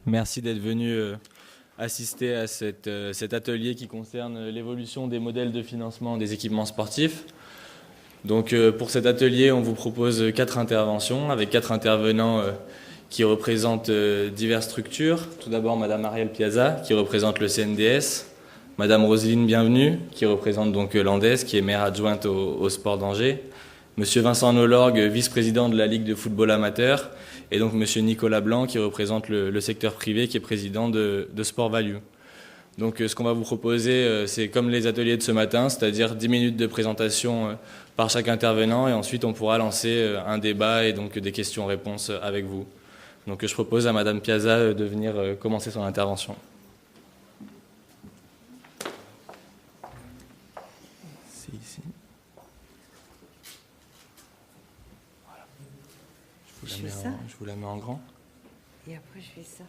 Merci d'être venu assister à cet atelier qui concerne l'évolution des modèles de financement des équipements sportifs. Donc pour cet atelier, on vous propose 4 interventions avec 4 intervenants qui représentent diverses structures. Tout d'abord, Madame Ariel Piazza, qui représente le CNDS. Madame Roselyne Bienvenue, qui représente donc l'Andes, qui est maire adjointe au sport d'Angers. Monsieur Vincent Nolorgue, vice-président de la Ligue de football amateur. Et donc Monsieur Nicolas Blanc, qui représente le secteur privé, qui est président de Sport Value. Donc ce qu'on va vous proposer, c'est comme les ateliers de ce matin, c'est-à-dire 10 minutes de présentation par chaque intervenant, et ensuite on pourra lancer un débat et donc des questions-réponses avec vous. Donc je propose à Madame Piazza de venir commencer son intervention. C'est ici. Voilà. Je vous la mets en grand. Et après je fais ça.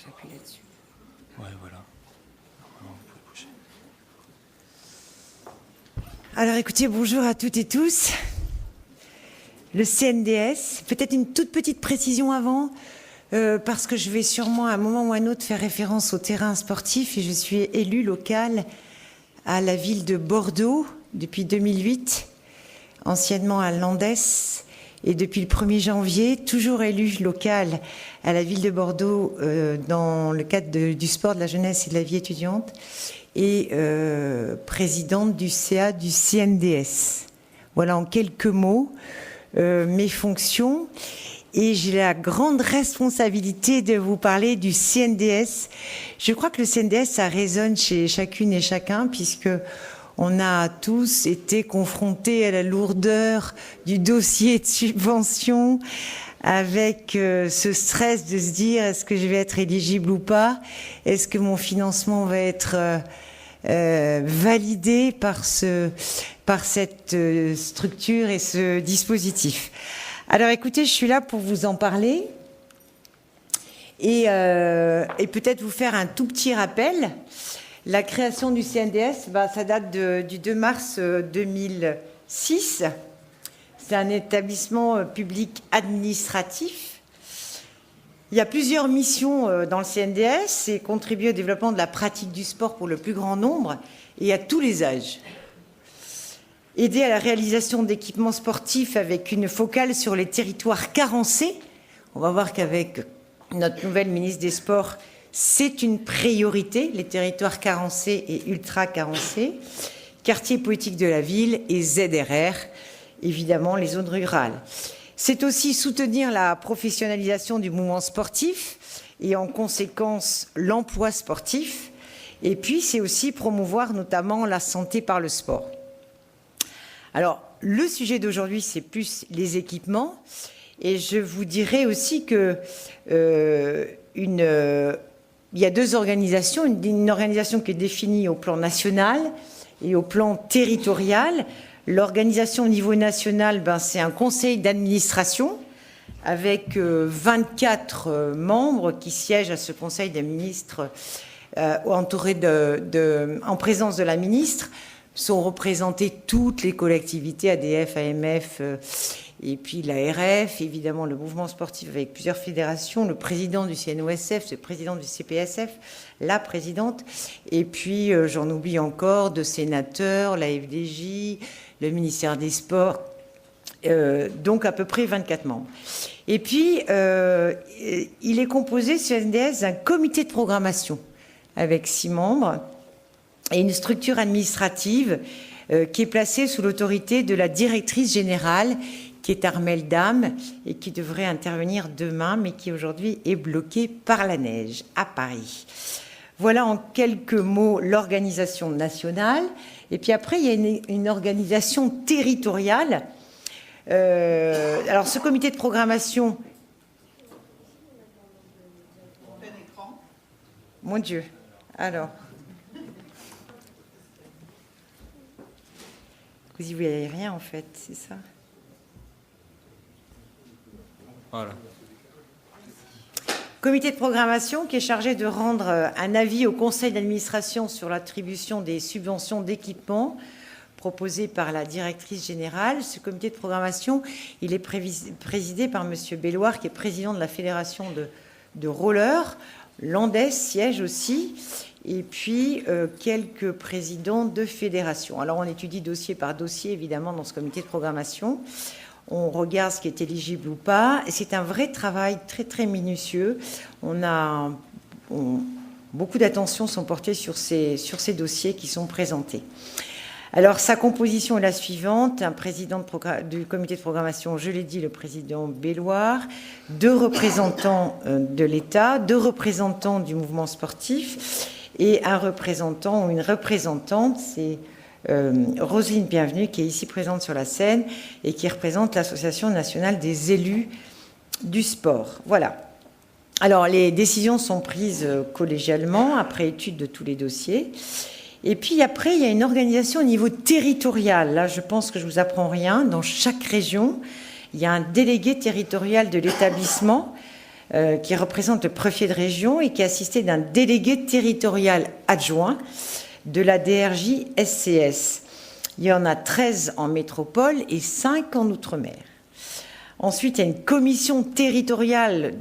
J'appuie là-dessus. Ouais, voilà. Normalement, vous pouvez bouger. Alors écoutez, bonjour à toutes et tous. Le CNDS, peut-être une toute petite précision avant, parce que je vais sûrement à un moment ou à un autre faire référence au terrain sportif, et je suis élue locale à la ville de Bordeaux depuis 2008, anciennement à Landes, et depuis le 1er janvier, toujours élue locale à la ville de Bordeaux dans le cadre du sport, de la jeunesse et de la vie étudiante, et présidente du CA du CNDS. Voilà en quelques mots mes fonctions. Et j'ai la grande responsabilité de vous parler du CNDS. Je crois que le CNDS, ça résonne chez chacune et chacun, puisque on a tous été confrontés à la lourdeur du dossier de subvention, avec ce stress de se dire est-ce que je vais être éligible ou pas, est-ce que mon financement va être validé par cette structure et ce dispositif. Alors écoutez, je suis là pour vous en parler et peut-être vous faire un tout petit rappel. La création du CNDS, ça date du 2 mars 2006. C'est un établissement public administratif. Il y a plusieurs missions dans le CNDS, c'est contribuer au développement de la pratique du sport pour le plus grand nombre et à tous les âges. Aider à la réalisation d'équipements sportifs avec une focale sur les territoires carencés. On va voir qu'avec notre nouvelle ministre des Sports, c'est une priorité, les territoires carencés et ultra carencés. Quartier poétique de la ville et ZRR, évidemment les zones rurales. C'est aussi soutenir la professionnalisation du mouvement sportif et en conséquence l'emploi sportif. Et puis c'est aussi promouvoir notamment la santé par le sport. Alors le sujet d'aujourd'hui, c'est plus les équipements. Et je vous dirais aussi que il y a deux organisations, une organisation qui est définie au plan national et au plan territorial. L'organisation au niveau national, c'est un conseil d'administration avec 24 membres qui siègent à ce conseil des ministres entourés en présence de la ministre. Sont représentées toutes les collectivités, ADF, AMF, et puis l'ARF, évidemment le mouvement sportif avec plusieurs fédérations, le président du CNOSF, le président du CPSF, la présidente, et puis j'en oublie encore, de sénateurs, la FDJ, le ministère des Sports, donc à peu près 24 membres. Et puis, il est composé, ce CNDS, d'un comité de programmation avec 6 membres et une structure administrative qui est placée sous l'autorité de la directrice générale, qui est Armelle Dame, et qui devrait intervenir demain, mais qui aujourd'hui est bloquée par la neige à Paris. Voilà en quelques mots l'organisation nationale. Et puis après, il y a une organisation territoriale. Alors ce comité de programmation... Mon Dieu. Alors... Vous y voyez rien en fait, c'est ça? Voilà. Comité de programmation qui est chargé de rendre un avis au conseil d'administration sur l'attribution des subventions d'équipement proposé par la directrice générale. Ce comité de programmation, il est présidé par M. Belloir, qui est président de la fédération de rollers. Landès siège aussi, et puis quelques présidents de fédérations. Alors on étudie dossier par dossier, évidemment, dans ce comité de programmation. On regarde ce qui est éligible ou pas. Et c'est un vrai travail très, très minutieux. Beaucoup d'attention sont portées sur ces dossiers qui sont présentés. Alors, sa composition est la suivante. Un président du comité de programmation, je l'ai dit, le président Belloir, 2 représentants de l'État, 2 représentants du mouvement sportif et un représentant ou une représentante, c'est Roselyne Bienvenue, qui est ici présente sur la scène et qui représente l'Association nationale des élus du sport. Voilà. Alors, les décisions sont prises collégialement, après étude de tous les dossiers. Et puis après, il y a une organisation au niveau territorial. Là, je pense que je ne vous apprends rien. Dans chaque région, il y a un délégué territorial de l'établissement qui représente le préfet de région et qui est assisté d'un délégué territorial adjoint de la DRJ SCS. Il y en a 13 en métropole et 5 en outre-mer. Ensuite, il y a une commission territoriale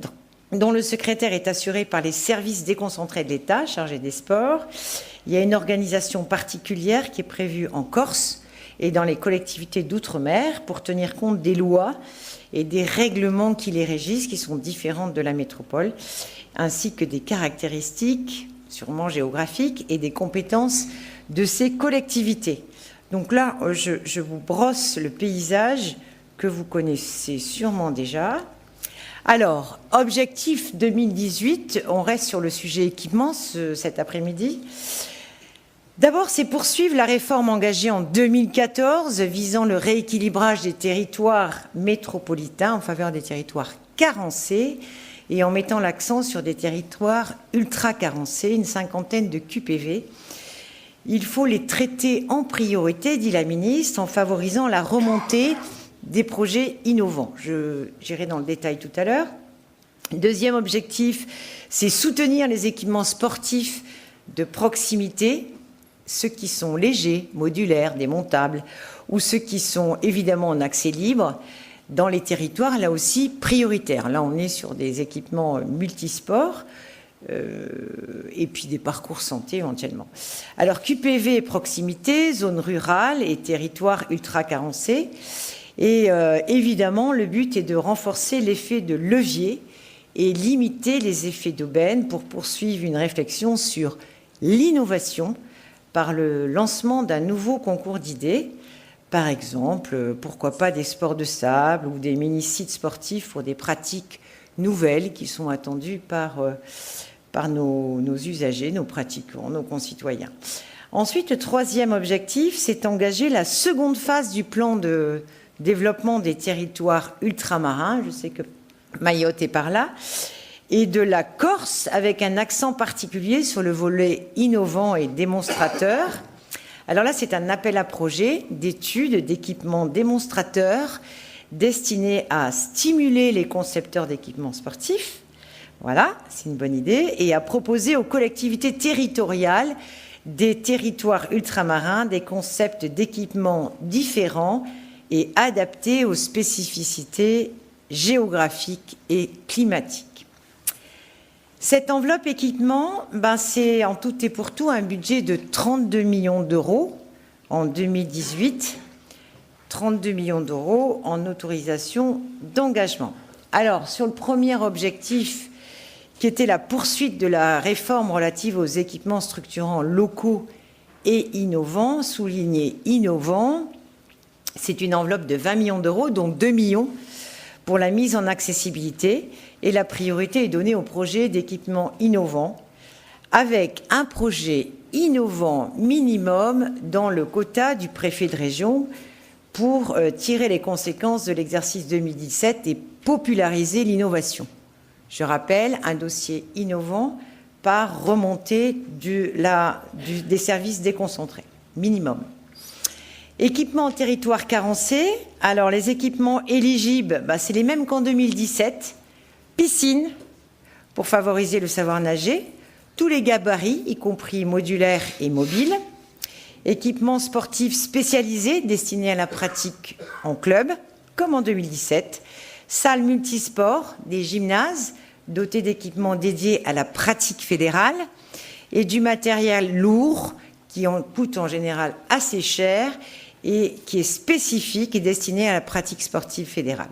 dont le secrétaire est assuré par les services déconcentrés de l'État, chargés des sports. Il y a une organisation particulière qui est prévue en Corse et dans les collectivités d'outre-mer pour tenir compte des lois et des règlements qui les régissent, qui sont différentes de la métropole, ainsi que des caractéristiques sûrement géographiques et des compétences de ces collectivités. Donc là, je vous brosse le paysage que vous connaissez sûrement déjà. Alors, objectif 2018, on reste sur le sujet équipement cet après-midi. D'abord, c'est poursuivre la réforme engagée en 2014 visant le rééquilibrage des territoires métropolitains en faveur des territoires carencés et en mettant l'accent sur des territoires ultra carencés, une 50aine de QPV. Il faut les traiter en priorité, dit la ministre, en favorisant la remontée des projets innovants. J'irai dans le détail tout à l'heure. Deuxième objectif, c'est soutenir les équipements sportifs de proximité, ceux qui sont légers, modulaires, démontables, ou ceux qui sont évidemment en accès libre, dans les territoires, là aussi, prioritaires. Là, on est sur des équipements multisports, et puis des parcours santé éventuellement. Alors, QPV et proximité, zone rurale et territoires ultra carencés. Et évidemment, le but est de renforcer l'effet de levier et limiter les effets d'aubaine pour poursuivre une réflexion sur l'innovation par le lancement d'un nouveau concours d'idées. Par exemple, pourquoi pas des sports de sable ou des mini-sites sportifs pour des pratiques nouvelles qui sont attendues par nos usagers, nos pratiquants, nos concitoyens. Ensuite, le troisième objectif, c'est engager la seconde phase du plan de développement des territoires ultramarins, je sais que Mayotte est par là, et de la Corse, avec un accent particulier sur le volet innovant et démonstrateur. Alors là, c'est un appel à projet d'études d'équipements démonstrateurs destinés à stimuler les concepteurs d'équipements sportifs. Voilà, c'est une bonne idée. Et à proposer aux collectivités territoriales des territoires ultramarins des concepts d'équipements différents et adaptés aux spécificités géographiques et climatiques. Cette enveloppe équipement, c'est en tout et pour tout un budget de 32 millions d'euros en 2018, 32 millions d'euros en autorisation d'engagement. Alors, sur le premier objectif, qui était la poursuite de la réforme relative aux équipements structurants locaux et innovants, souligné innovants, c'est une enveloppe de 20 millions d'euros, dont 2 millions pour la mise en accessibilité, et la priorité est donnée aux projets d'équipements innovants, avec un projet innovant minimum dans le quota du préfet de région pour tirer les conséquences de l'exercice 2017 et populariser l'innovation. Je rappelle, un dossier innovant par remontée des services déconcentrés, minimum. Équipements en territoire carencé. Alors, les équipements éligibles, c'est les mêmes qu'en 2017. Piscine, pour favoriser le savoir nager. Tous les gabarits, y compris modulaires et mobiles. Équipements sportifs spécialisés destinés à la pratique en club, comme en 2017. Salles multisports, des gymnases dotés d'équipements dédiés à la pratique fédérale et du matériel lourd qui coûte en général assez cher et qui est spécifique et destiné à la pratique sportive fédérale.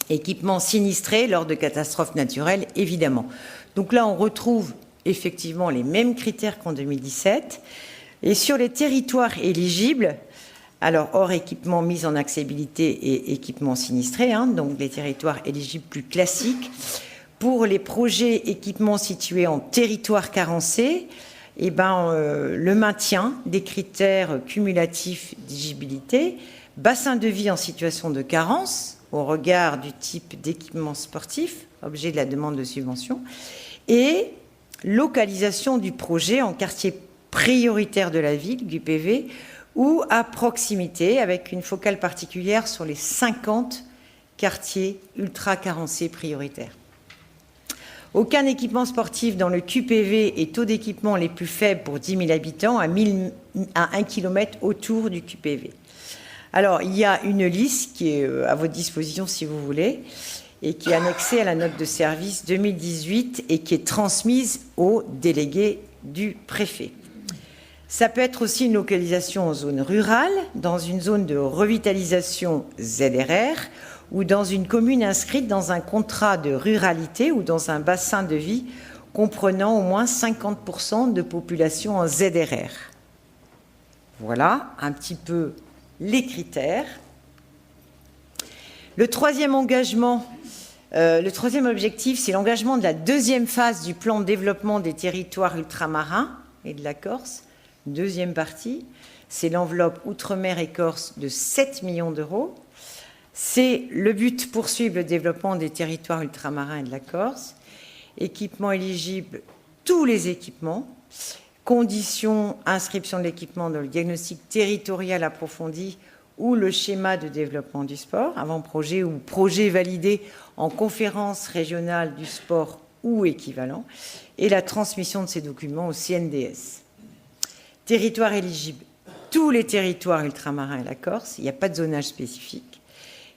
Équipements sinistrés lors de catastrophes naturelles, évidemment. Donc là, on retrouve effectivement les mêmes critères qu'en 2017. Et sur les territoires éligibles, alors hors équipements mis en accessibilité et équipements sinistrés, donc les territoires éligibles plus classiques, pour les projets équipements situés en territoire carencé, le maintien des critères cumulatifs d'éligibilité, bassin de vie en situation de carence au regard du type d'équipement sportif, objet de la demande de subvention, et localisation du projet en quartier prioritaire de la ville, du PV, ou à proximité, avec une focale particulière sur les 50 quartiers ultra-carencés prioritaires. Aucun équipement sportif dans le QPV et taux d'équipement les plus faibles pour 10 000 habitants à 1 km autour du QPV. Alors, il y a une liste qui est à votre disposition si vous voulez, et qui est annexée à la note de service 2018 et qui est transmise au délégué du préfet. Ça peut être aussi une localisation en zone rurale, dans une zone de revitalisation ZRR, ou dans une commune inscrite dans un contrat de ruralité ou dans un bassin de vie comprenant au moins 50% de population en ZRR. Voilà un petit peu les critères. Le troisième objectif, c'est l'engagement de la deuxième phase du plan de développement des territoires ultramarins et de la Corse. Deuxième partie, c'est l'enveloppe Outre-mer et Corse de 7 millions d'euros. C'est le but, poursuivre le développement des territoires ultramarins et de la Corse. Équipements éligibles, tous les équipements. Conditions, inscription de l'équipement dans le diagnostic territorial approfondi ou le schéma de développement du sport, avant-projet ou projet validé en conférence régionale du sport ou équivalent, et la transmission de ces documents au CNDS. Territoire éligible, tous les territoires ultramarins et la Corse, il n'y a pas de zonage spécifique.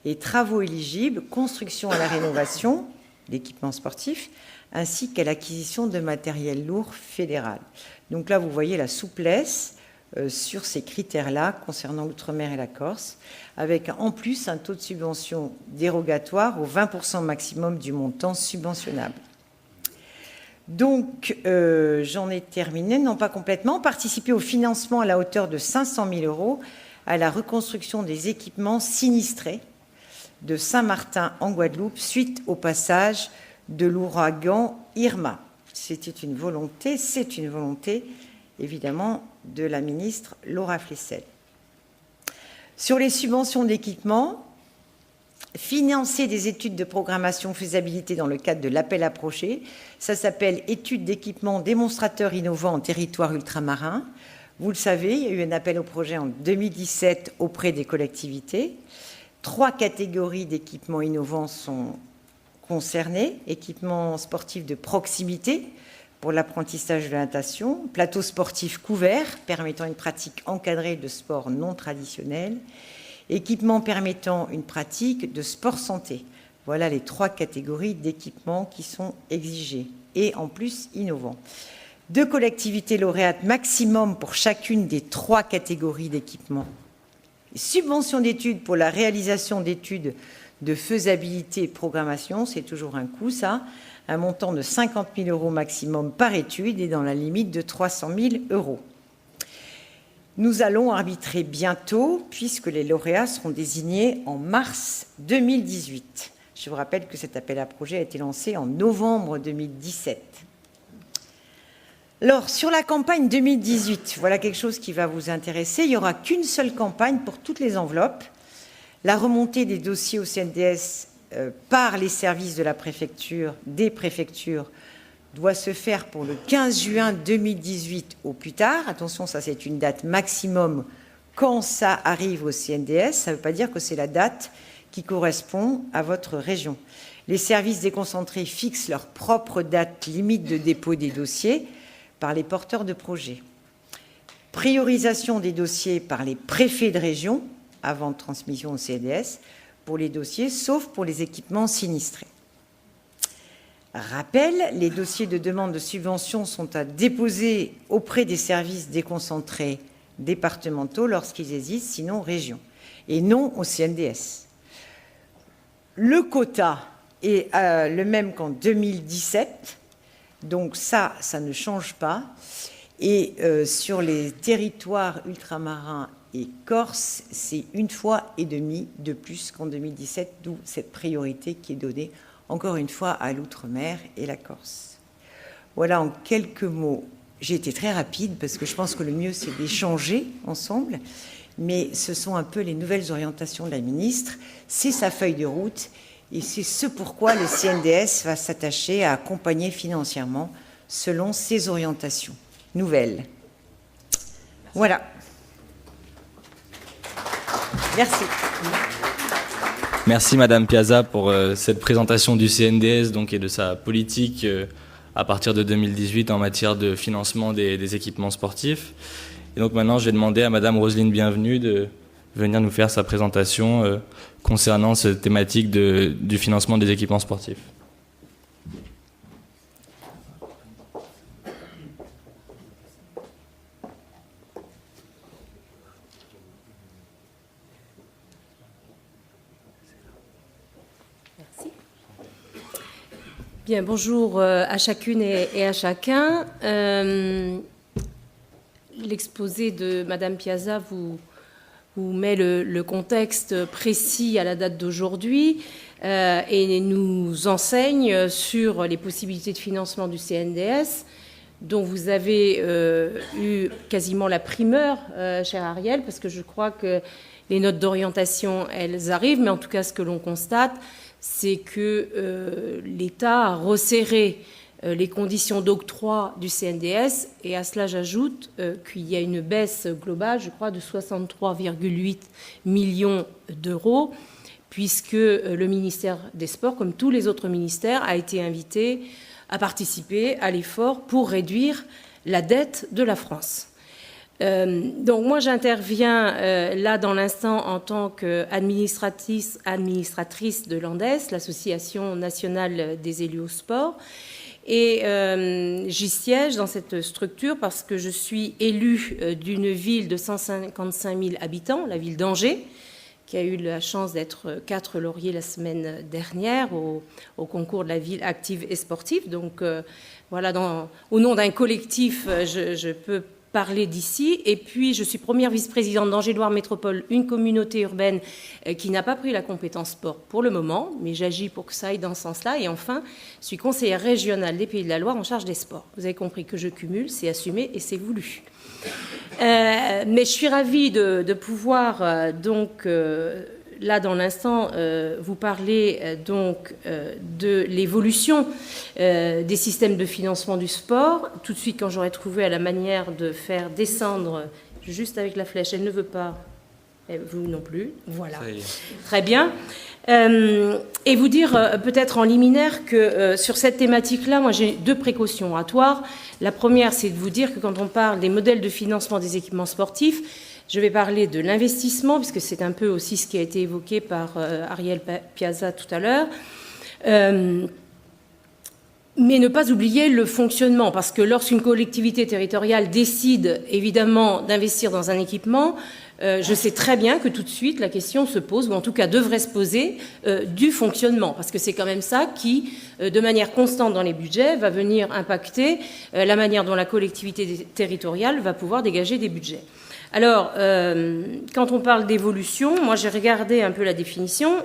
Et travaux éligibles, construction à la rénovation d'équipements sportifs, ainsi qu'à l'acquisition de matériel lourd fédéral. Donc là, vous voyez la souplesse sur ces critères-là concernant l'outre-mer et la Corse, avec en plus un taux de subvention dérogatoire au 20% maximum du montant subventionnable. Donc, j'en ai terminé, non pas complètement. Participer au financement à la hauteur de 500 000 euros à la reconstruction des équipements sinistrés de Saint-Martin en Guadeloupe suite au passage de l'ouragan Irma. C'est une volonté, évidemment, de la ministre Laura Flessel. Sur les subventions d'équipement, financer des études de programmation faisabilité dans le cadre de l'appel à projets. Ça s'appelle études d'équipement démonstrateurs innovants en territoire ultramarin. Vous le savez, il y a eu un appel au projet en 2017 auprès des collectivités. 3 catégories d'équipements innovants sont concernées. Équipements sportifs de proximité pour l'apprentissage de la natation, plateau sportif couvert permettant une pratique encadrée de sport non traditionnel, équipements permettant une pratique de sport santé. Voilà les 3 catégories d'équipements qui sont exigés et en plus innovants. 2 collectivités lauréates maximum pour chacune des 3 catégories d'équipements. Subvention d'études pour la réalisation d'études de faisabilité et de programmation, c'est toujours un coût ça, un montant de 50 000 euros maximum par étude et dans la limite de 300 000 euros. Nous allons arbitrer bientôt, puisque les lauréats seront désignés en mars 2018. Je vous rappelle que cet appel à projet a été lancé en novembre 2017. Alors, sur la campagne 2018, voilà quelque chose qui va vous intéresser. Il n'y aura qu'une seule campagne pour toutes les enveloppes. La remontée des dossiers au CNDS par les services de la préfecture, des préfectures, doit se faire pour le 15 juin 2018 au plus tard. Attention, ça c'est une date maximum quand ça arrive au CNDS. Ça ne veut pas dire que c'est la date qui correspond à votre région. Les services déconcentrés fixent leur propre date limite de dépôt des dossiers par les porteurs de projets. priorisation des dossiers par les préfets de région avant transmission au CNDS pour les dossiers, sauf pour les équipements sinistrés. Rappel, les dossiers de demande de subvention sont à déposer auprès des services déconcentrés départementaux lorsqu'ils existent, sinon région, et non au CNDS. Le quota est le même qu'en 2017, donc ça ne change pas. Et sur les territoires ultramarins et corses, c'est 1,5 fois de plus qu'en 2017, d'où cette priorité qui est donnée, encore une fois, à l'outre-mer et la Corse. Voilà en quelques mots. J'ai été très rapide parce que je pense que le mieux, c'est d'échanger ensemble. Mais ce sont un peu les nouvelles orientations de la ministre. C'est sa feuille de route et c'est ce pourquoi le CNDS va s'attacher à accompagner financièrement selon ses orientations nouvelles. Voilà. Merci. Merci Madame Piazza pour cette présentation du CNDS donc, et de sa politique à partir de 2018 en matière de financement des équipements sportifs. Et donc maintenant, je vais demander à Madame Roselyne Bienvenue de venir nous faire sa présentation concernant cette thématique du financement des équipements sportifs. Merci. Bien, bonjour à chacune et à chacun. L'exposé de Madame Piazza vous met le contexte précis à la date d'aujourd'hui et nous enseigne sur les possibilités de financement du CNDS, dont vous avez eu quasiment la primeur, cher Ariel, parce que je crois que les notes d'orientation, elles arrivent, mais en tout cas, ce que l'on constate, c'est que l'État a resserré les conditions d'octroi du CNDS, et à cela j'ajoute qu'il y a une baisse globale, je crois, de 63,8 millions d'euros, puisque le ministère des Sports, comme tous les autres ministères, a été invité à participer à l'effort pour réduire la dette de la France. Donc moi j'interviens là dans l'instant en tant qu'administratrice de l'ANDES, l'Association nationale des élus au sport. Et j'y siège dans cette structure parce que je suis élue d'une ville de 155 000 habitants, la ville d'Angers, qui a eu la chance d'être 4 lauriers la semaine dernière au concours de la ville active et sportive. Donc voilà, au nom d'un collectif, je peux parler d'ici. Et puis, je suis première vice-présidente d'Angers-Loire Métropole, une communauté urbaine qui n'a pas pris la compétence sport pour le moment, mais j'agis pour que ça aille dans ce sens-là. Et enfin, je suis conseillère régionale des Pays de la Loire en charge des sports. Vous avez compris que je cumule, c'est assumé et c'est voulu. Mais je suis ravie de pouvoir donc là dans l'instant vous parler donc de l'évolution des systèmes de financement du sport. Tout de suite, quand j'aurai trouvé à la manière de faire descendre juste avec la flèche, elle ne veut pas, vous non plus, voilà, très bien. Et vous dire peut-être en liminaire que sur cette thématique-là, moi j'ai 2 précautions oratoires. La première, c'est de vous dire que quand on parle des modèles de financement des équipements sportifs, je vais parler de l'investissement, puisque c'est un peu aussi ce qui a été évoqué par Ariel Piazza tout à l'heure. Mais ne pas oublier le fonctionnement, parce que lorsqu'une collectivité territoriale décide évidemment d'investir dans un équipement, je sais très bien que tout de suite la question se pose, ou en tout cas devrait se poser, du fonctionnement, parce que c'est quand même ça qui, de manière constante dans les budgets, va venir impacter la manière dont la collectivité territoriale va pouvoir dégager des budgets. Alors, quand on parle d'évolution, moi j'ai regardé un peu la définition.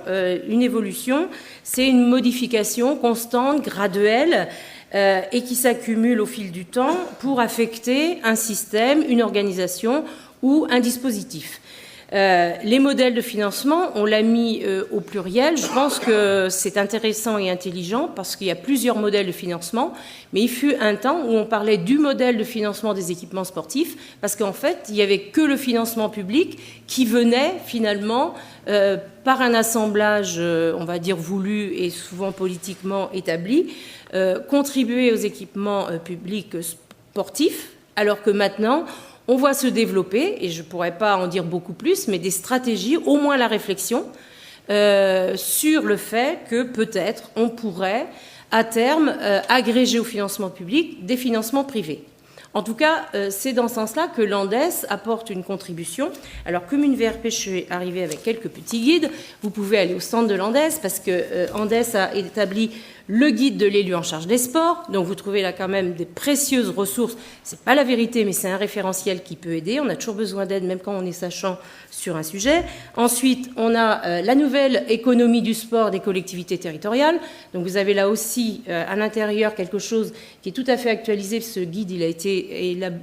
Une évolution, c'est une modification constante, graduelle, et qui s'accumule au fil du temps pour affecter un système, une organisation ou un dispositif. Les modèles de financement, on l'a mis au pluriel. Je pense que c'est intéressant et intelligent parce qu'il y a plusieurs modèles de financement, mais il fut un temps où on parlait du modèle de financement des équipements sportifs parce qu'en fait, il n'y avait que le financement public qui venait finalement par un assemblage, on va dire, voulu et souvent politiquement établi, contribuer aux équipements publics sportifs, alors que maintenant, on voit se développer, et je ne pourrais pas en dire beaucoup plus, mais des stratégies, au moins la réflexion, sur le fait que peut-être on pourrait, à terme, agréger au financement public des financements privés. En tout cas, c'est dans ce sens-là que l'ANDES apporte une contribution. Alors, comme une VRP, je suis arrivée avec quelques petits guides. Vous pouvez aller au stand de l'ANDES parce que ANDES a établi le guide de l'élu en charge des sports. Donc, vous trouvez là quand même des précieuses ressources. C'est pas la vérité, mais c'est un référentiel qui peut aider. On a toujours besoin d'aide, même quand on est sachant sur un sujet. Ensuite, on a la nouvelle économie du sport des collectivités territoriales. Donc, vous avez là aussi à l'intérieur quelque chose qui est tout à fait actualisé. Ce guide, il a été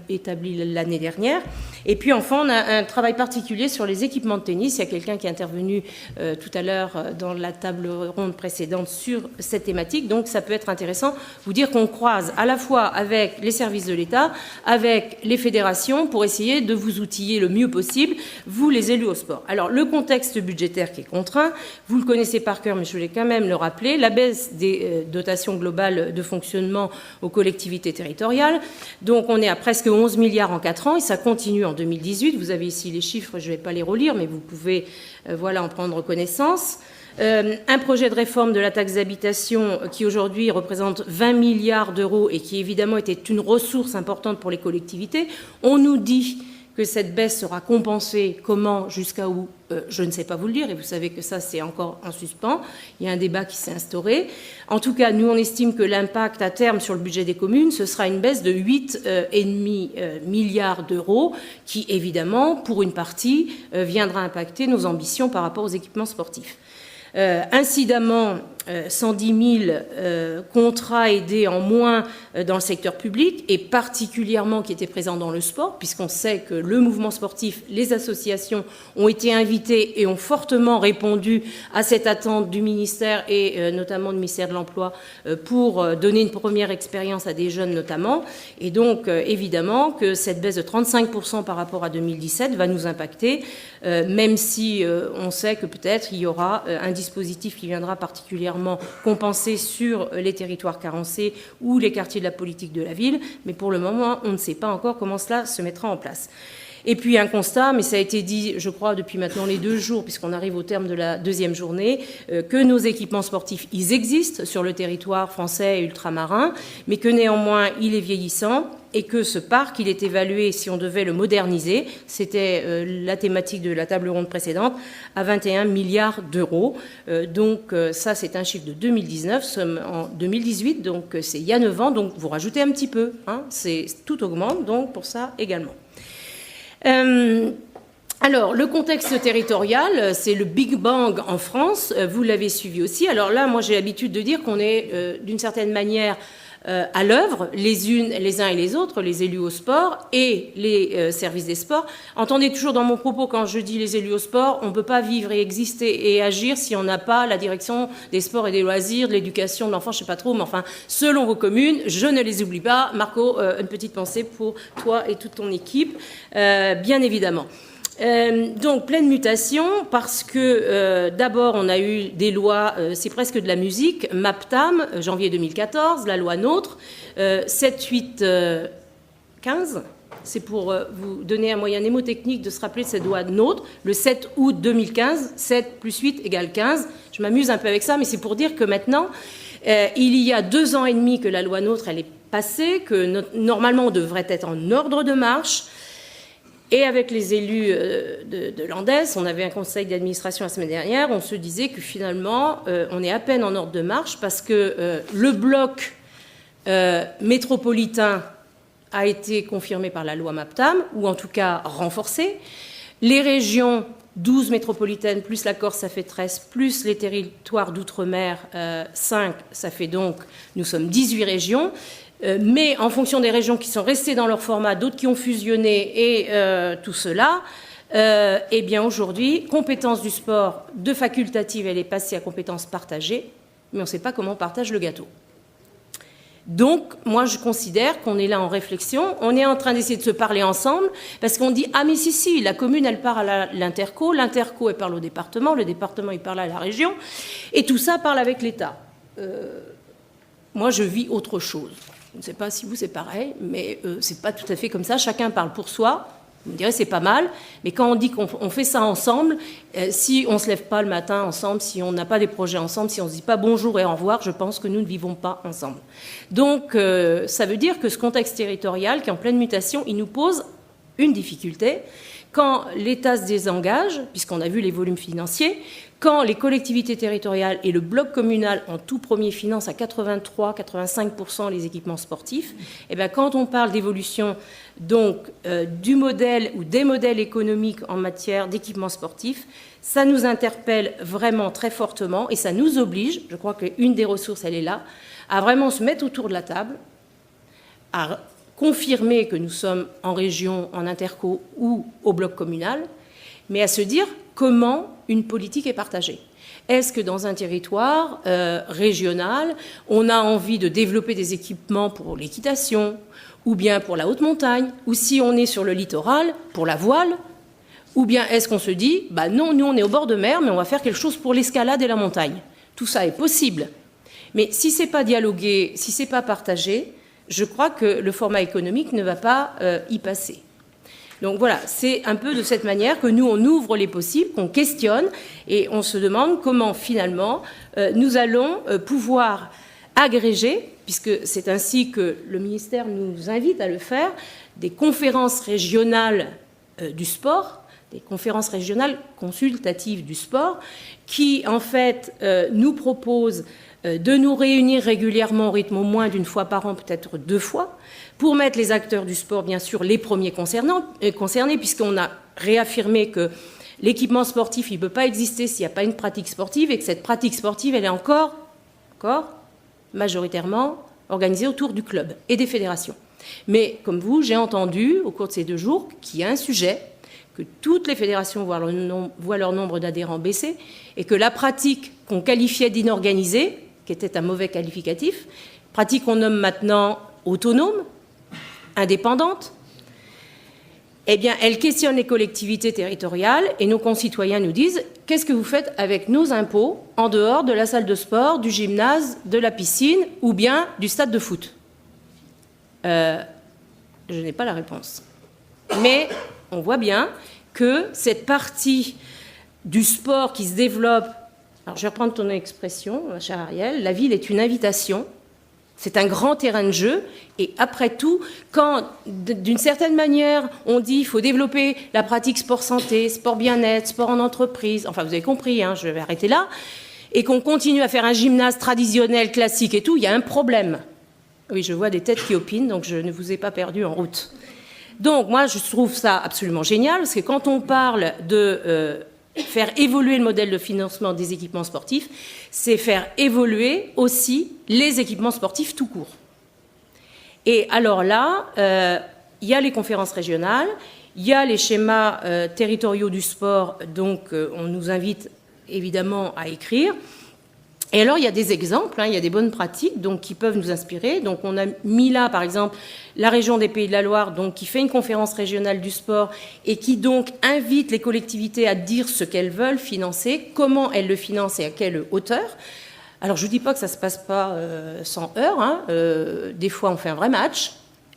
établi l'année dernière. Et puis, enfin, on a un travail particulier sur les équipements de tennis. Il y a quelqu'un qui est intervenu tout à l'heure dans la table ronde précédente sur cette thématique. Donc, ça peut être intéressant vous dire qu'on croise à la fois avec les services de l'État, avec les fédérations, pour essayer de vous outiller le mieux possible, vous les élus au sport. Alors, le contexte budgétaire qui est contraint, vous le connaissez par cœur, mais je voulais quand même le rappeler, la baisse des dotations globales de fonctionnement aux collectivités territoriales. Donc, on est à presque 11 milliards en 4 ans, et ça continue en 2018. Vous avez ici les chiffres, je ne vais pas les relire, mais vous pouvez en prendre connaissance. Un projet de réforme de la taxe d'habitation qui aujourd'hui représente 20 milliards d'euros et qui évidemment était une ressource importante pour les collectivités. On nous dit que cette baisse sera compensée. Comment, jusqu'à où, je ne sais pas vous le dire, et vous savez que ça, c'est encore en suspens. Il y a un débat qui s'est instauré. En tout cas, nous, on estime que l'impact à terme sur le budget des communes, ce sera une baisse de 8,5 milliards d'euros qui, évidemment, pour une partie, viendra impacter nos ambitions par rapport aux équipements sportifs. Incidemment, 110 000 contrats aidés en moins dans le secteur public, et particulièrement qui étaient présents dans le sport, puisqu'on sait que le mouvement sportif, les associations ont été invités et ont fortement répondu à cette attente du ministère et notamment du ministère de l'Emploi pour donner une première expérience à des jeunes notamment. Et donc, évidemment, que cette baisse de 35% par rapport à 2017 va nous impacter, même si on sait que peut-être il y aura un dispositif qui viendra particulièrement compenser sur les territoires carencés ou les quartiers de la politique de la ville. Mais pour le moment, on ne sait pas encore comment cela se mettra en place. Et puis un constat, mais ça a été dit, je crois, depuis maintenant les 2 jours, puisqu'on arrive au terme de la 2e journée, que nos équipements sportifs, ils existent sur le territoire français et ultramarin, mais que néanmoins, il est vieillissant, et que ce parc, il est évalué, si on devait le moderniser, c'était la thématique de la table ronde précédente, à 21 milliards d'euros. Donc ça, c'est un chiffre de 2019, nous sommes en 2018, donc c'est il y a 9 ans, donc vous rajoutez un petit peu, hein, tout augmente, donc pour ça également. Alors, le contexte territorial, c'est le Big Bang en France, vous l'avez suivi aussi. Alors là, moi, j'ai l'habitude de dire qu'on est, d'une certaine manière, à l'œuvre, les uns et les autres, les élus au sport et les services des sports. Entendez toujours dans mon propos, quand je dis les élus au sport, on ne peut pas vivre et exister et agir si on n'a pas la direction des sports et des loisirs, de l'éducation de l'enfant, je ne sais pas trop, mais enfin, selon vos communes, je ne les oublie pas. Marco, une petite pensée pour toi et toute ton équipe, bien évidemment. Donc pleine mutation parce que d'abord on a eu des lois, c'est presque de la musique, MAPTAM, janvier 2014, la loi NOTRe, 7, 8, 15, c'est pour vous donner un moyen mnémotechnique de se rappeler de cette loi NOTRe, le 7 août 2015, 7 plus 8 égale 15, je m'amuse un peu avec ça, mais c'est pour dire que maintenant, il y a 2 ans et demi que la loi NOTRe elle est passée, que normalement on devrait être en ordre de marche. Et avec les élus de l'ANDES, on avait un conseil d'administration la semaine dernière, on se disait que finalement, on est à peine en ordre de marche parce que le bloc métropolitain a été confirmé par la loi MAPTAM, ou en tout cas renforcé. Les régions, 12 métropolitaines, plus la Corse, ça fait 13, plus les territoires d'outre-mer, 5, ça fait donc, nous sommes 18 régions. Mais en fonction des régions qui sont restées dans leur format, d'autres qui ont fusionné et tout cela, eh bien aujourd'hui, compétence du sport de facultative, elle est passée à compétence partagée, mais on ne sait pas comment on partage le gâteau. Donc, moi, je considère qu'on est là en réflexion, on est en train d'essayer de se parler ensemble, parce qu'on dit « Ah, mais si, la commune, elle parle à l'interco, l'interco, elle parle au département, le département, il parle à la région, et tout ça parle avec l'État. » Moi, je vis autre chose. Je ne sais pas si vous, c'est pareil, mais ce n'est pas tout à fait comme ça. Chacun parle pour soi. Vous me direz, c'est pas mal, mais quand on dit qu'on fait ça ensemble, si on ne se lève pas le matin ensemble, si on n'a pas des projets ensemble, si on ne se dit pas bonjour et au revoir, je pense que nous ne vivons pas ensemble. Donc, ça veut dire que ce contexte territorial, qui est en pleine mutation, il nous pose une difficulté. Quand l'État se désengage, puisqu'on a vu les volumes financiers, quand les collectivités territoriales et le bloc communal en tout premier financent à 83-85% les équipements sportifs, et bien quand on parle d'évolution donc du modèle ou des modèles économiques en matière d'équipements sportifs, ça nous interpelle vraiment très fortement et ça nous oblige, je crois qu'une des ressources elle est là, à vraiment se mettre autour de la table, à confirmer que nous sommes en région, en interco ou au bloc communal, mais à se dire comment une politique est partagée. Est-ce que dans un territoire régional, on a envie de développer des équipements pour l'équitation, ou bien pour la haute montagne, ou si on est sur le littoral, pour la voile, ou bien est-ce qu'on se dit, bah non, nous on est au bord de mer, mais on va faire quelque chose pour l'escalade et la montagne. Tout ça est possible. Mais si ce n'est pas dialogué, si ce n'est pas partagé, je crois que le format économique ne va pas y passer. Donc voilà, c'est un peu de cette manière que nous, on ouvre les possibles, qu'on questionne, et on se demande comment, finalement, nous allons pouvoir agréger, puisque c'est ainsi que le ministère nous invite à le faire, des conférences régionales du sport, des conférences régionales consultatives du sport, qui, en fait, nous proposent de nous réunir régulièrement au rythme au moins d'une fois par an, peut-être 2 fois, pour mettre les acteurs du sport, bien sûr, les premiers concernés, puisqu'on a réaffirmé que l'équipement sportif, il ne peut pas exister s'il n'y a pas une pratique sportive, et que cette pratique sportive, elle est encore majoritairement organisée autour du club et des fédérations. Mais comme vous, j'ai entendu, au cours de ces 2 jours, qu'il y a un sujet, que toutes les fédérations voient leur nombre d'adhérents baisser, et que la pratique qu'on qualifiait d'inorganisée, qui était un mauvais qualificatif, pratique qu'on nomme maintenant autonome, indépendante, eh bien, elle questionne les collectivités territoriales et nos concitoyens nous disent « Qu'est-ce que vous faites avec nos impôts en dehors de la salle de sport, du gymnase, de la piscine ou bien du stade de foot ?» Je n'ai pas la réponse. Mais on voit bien que cette partie du sport qui se développe, alors je vais reprendre ton expression, ma chère Ariel, la ville est une invitation, c'est un grand terrain de jeu, et après tout, quand d'une certaine manière on dit qu'il faut développer la pratique sport santé, sport bien-être, sport en entreprise, enfin vous avez compris, hein, je vais arrêter là, et qu'on continue à faire un gymnase traditionnel, classique et tout, il y a un problème. Oui, je vois des têtes qui opinent, donc je ne vous ai pas perdu en route. Donc moi je trouve ça absolument génial, parce que quand on parle de faire évoluer le modèle de financement des équipements sportifs, c'est faire évoluer aussi les équipements sportifs tout court. Et alors là, il y a les conférences régionales, il y a les schémas territoriaux du sport, donc on nous invite évidemment à écrire. Et alors, il y a des exemples, hein, il y a des bonnes pratiques donc, qui peuvent nous inspirer. Donc, on a mis là, par exemple, la région des Pays de la Loire, donc, qui fait une conférence régionale du sport et qui, donc, invite les collectivités à dire ce qu'elles veulent financer, comment elles le financent et à quelle hauteur. Alors, je ne vous dis pas que ça ne se passe pas sans heurts. Hein. Des fois, on fait un vrai match.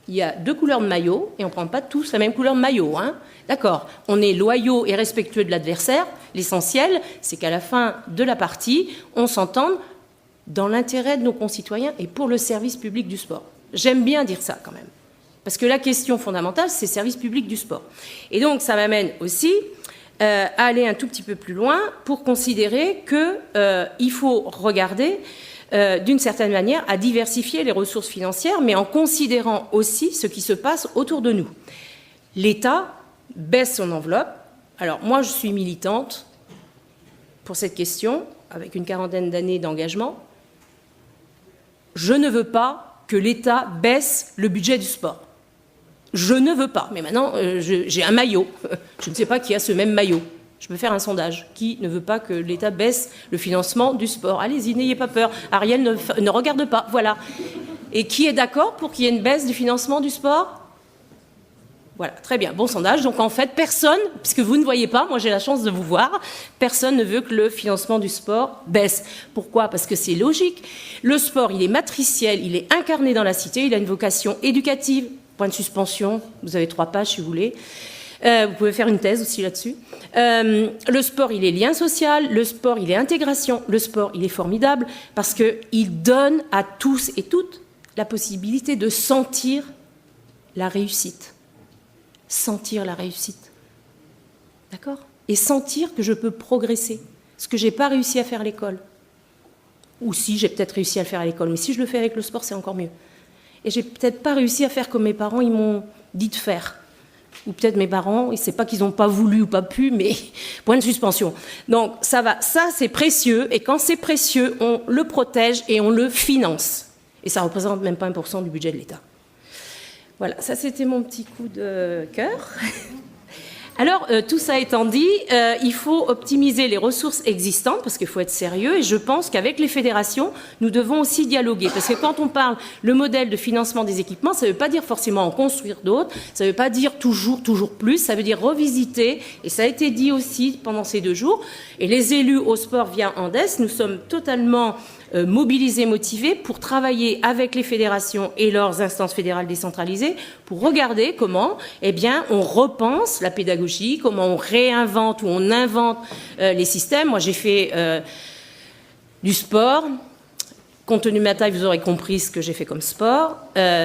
Il y a 2 couleurs de maillot et on ne prend pas tous la même couleur de maillot. Hein. D'accord, on est loyaux et respectueux de l'adversaire. L'essentiel, c'est qu'à la fin de la partie, on s'entende dans l'intérêt de nos concitoyens et pour le service public du sport. J'aime bien dire ça quand même, parce que la question fondamentale, c'est le service public du sport. Et donc, ça m'amène aussi à aller un tout petit peu plus loin pour considérer qu'il faut regarder d'une certaine manière, à diversifier les ressources financières, mais en considérant aussi ce qui se passe autour de nous. L'État baisse son enveloppe. Alors, moi, je suis militante pour cette question, avec une 40aine d'années d'engagement. Je ne veux pas que l'État baisse le budget du sport. Je ne veux pas. Mais maintenant, j'ai un maillot. Je ne sais pas qui a ce même maillot. Je peux faire un sondage. Qui ne veut pas que l'État baisse le financement du sport? Allez-y, n'ayez pas peur. Ariel ne regarde pas. Voilà. Et qui est d'accord pour qu'il y ait une baisse du financement du sport? Voilà, très bien. Bon sondage. Donc en fait, personne, puisque vous ne voyez pas, moi j'ai la chance de vous voir, personne ne veut que le financement du sport baisse. Pourquoi? Parce que c'est logique. Le sport, il est matriciel, il est incarné dans la cité, il a une vocation éducative. Point de suspension, vous avez 3 pages si vous voulez. Vous pouvez faire une thèse aussi là-dessus. Le sport, il est lien social. Le sport, il est intégration. Le sport, il est formidable parce qu'il donne à tous et toutes la possibilité de sentir la réussite. Sentir la réussite. D'accord ? Et sentir que je peux progresser. Ce que je n'ai pas réussi à faire à l'école. Ou si, j'ai peut-être réussi à le faire à l'école. Mais si je le fais avec le sport, c'est encore mieux. Et j'ai peut-être pas réussi à faire comme mes parents, ils m'ont dit de faire. Ou peut-être mes parents, c'est pas qu'ils n'ont pas voulu ou pas pu, mais point de suspension. Donc ça va, ça c'est précieux, et quand c'est précieux, on le protège et on le finance. Et ça représente même pas 1% du budget de l'État. Voilà, ça c'était mon petit coup de cœur. Alors, tout ça étant dit, il faut optimiser les ressources existantes, parce qu'il faut être sérieux, et je pense qu'avec les fédérations, nous devons aussi dialoguer. Parce que quand on parle le modèle de financement des équipements, ça ne veut pas dire forcément en construire d'autres, ça ne veut pas dire toujours plus, ça veut dire revisiter, et ça a été dit aussi pendant ces 2 jours, et les élus au sport via Andes, nous sommes totalement mobilisés, motivés pour travailler avec les fédérations et leurs instances fédérales décentralisées pour regarder comment, eh bien, on repense la pédagogie, comment on réinvente ou on invente les systèmes. Moi, j'ai fait du sport. Compte tenu de ma taille, vous aurez compris ce que j'ai fait comme sport.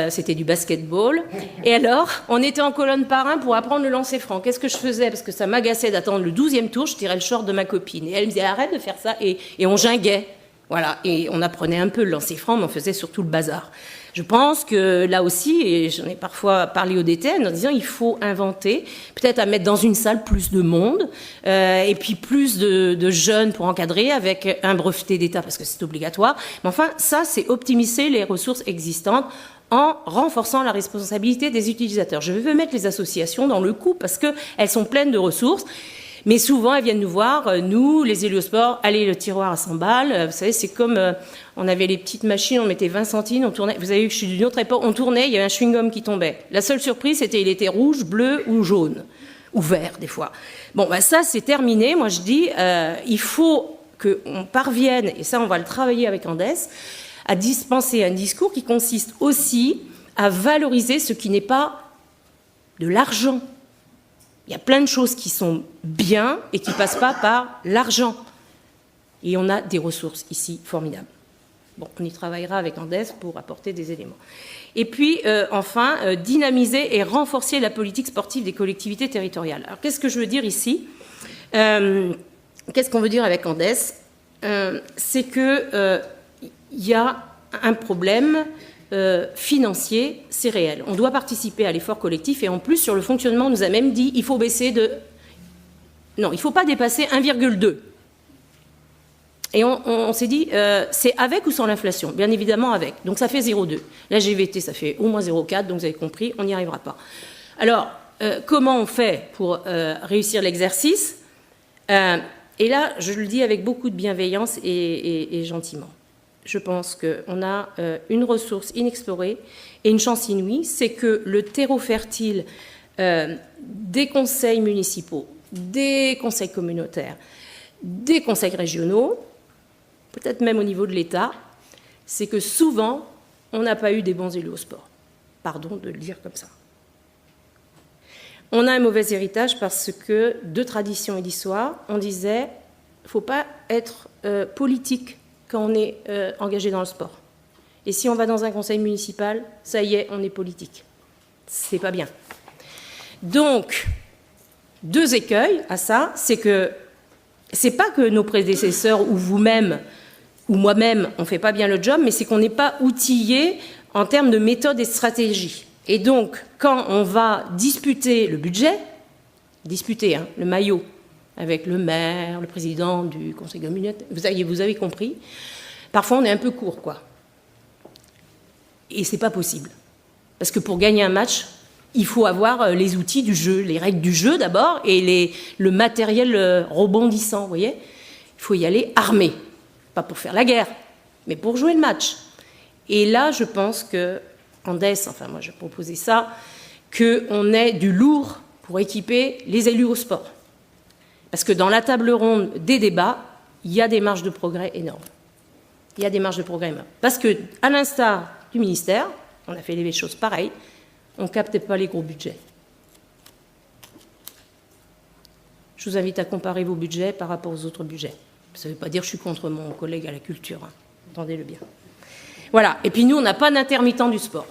C'était du basketball. Et alors, on était en colonne par un pour apprendre le lancer franc. Qu'est-ce que je faisais? Parce que ça m'agaçait d'attendre le 12e tour, je tirais le short de ma copine. Et elle me disait, arrête de faire ça. Et on jinguait. Voilà, et on apprenait un peu le lancer franc, mais on faisait surtout le bazar. Je pense que là aussi, et j'en ai parfois parlé au DTN en disant il faut inventer, peut-être à mettre dans une salle plus de monde, et puis plus de jeunes pour encadrer avec un breveté d'État parce que c'est obligatoire. Mais enfin, ça, c'est optimiser les ressources existantes en renforçant la responsabilité des utilisateurs. Je veux mettre les associations dans le coup parce qu'elles sont pleines de ressources. Mais souvent, elles viennent nous voir, nous, les élus au sport, allez, le tiroir à 100 balles. Vous savez, c'est comme, on avait les petites machines, on mettait 20 centimes, on tournait. Vous avez vu que je suis d'une autre époque, on tournait, il y avait un chewing-gum qui tombait. La seule surprise, c'était il était rouge, bleu ou jaune. Ou vert, des fois. Bon, ben ça, c'est terminé. Moi, je dis, il faut qu'on parvienne, et ça, on va le travailler avec Andes, à dispenser un discours qui consiste aussi à valoriser ce qui n'est pas de l'argent. Il y a plein de choses qui sont bien et qui ne passent pas par l'argent. Et on a des ressources ici formidables. Bon, on y travaillera avec Andes pour apporter des éléments. Et puis, enfin, dynamiser et renforcer la politique sportive des collectivités territoriales. Alors, qu'est-ce que je veux dire ici? Qu'est-ce qu'on veut dire avec Andes? C'est qu'il y a un problème financier, c'est réel. On doit participer à l'effort collectif et en plus, sur le fonctionnement, on nous a même dit il faut baisser de... Non, il ne faut pas dépasser 1,2. Et on s'est dit, c'est avec ou sans l'inflation? Bien évidemment avec. Donc ça fait 0,2. La GVT, ça fait au moins 0,4, donc vous avez compris, on n'y arrivera pas. Alors, comment on fait pour réussir l'exercice? Et là, je le dis avec beaucoup de bienveillance et gentiment. Je pense qu'on a une ressource inexplorée et une chance inouïe, c'est que le terreau fertile des conseils municipaux, des conseils communautaires, des conseils régionaux, peut-être même au niveau de l'État, c'est que souvent, on n'a pas eu des bons élus au sport. Pardon de le dire comme ça. On a un mauvais héritage parce que, de tradition et d'histoire, on disait il ne faut pas être politique quand on est engagé dans le sport. Et si on va dans un conseil municipal, ça y est, on est politique. C'est pas bien. Donc, 2 écueils à ça, c'est que c'est pas que nos prédécesseurs ou vous-même ou moi-même, on fait pas bien le job, mais c'est qu'on n'est pas outillé en termes de méthode et de stratégie. Et donc, quand on va disputer le budget, le maillot, avec le maire, le président du conseil communautaire, vous avez compris, parfois on est un peu court, quoi. Et c'est pas possible. Parce que pour gagner un match, il faut avoir les outils du jeu, les règles du jeu d'abord, et le matériel rebondissant, vous voyez. Il faut y aller armé. Pas pour faire la guerre, mais pour jouer le match. Et là, je pense que Andes, enfin moi je proposais ça, qu'on ait du lourd pour équiper les élus au sport. Parce que dans la table ronde des débats, il y a des marges de progrès énormes. Il y a des marges de progrès énormes. Parce que, à l'instar du ministère, on a fait les choses pareilles, on ne capte pas les gros budgets. Je vous invite à comparer vos budgets par rapport aux autres budgets. Ça ne veut pas dire que je suis contre mon collègue à la culture, hein. Entendez-le bien. Voilà, et puis nous, on n'a pas d'intermittents du sport.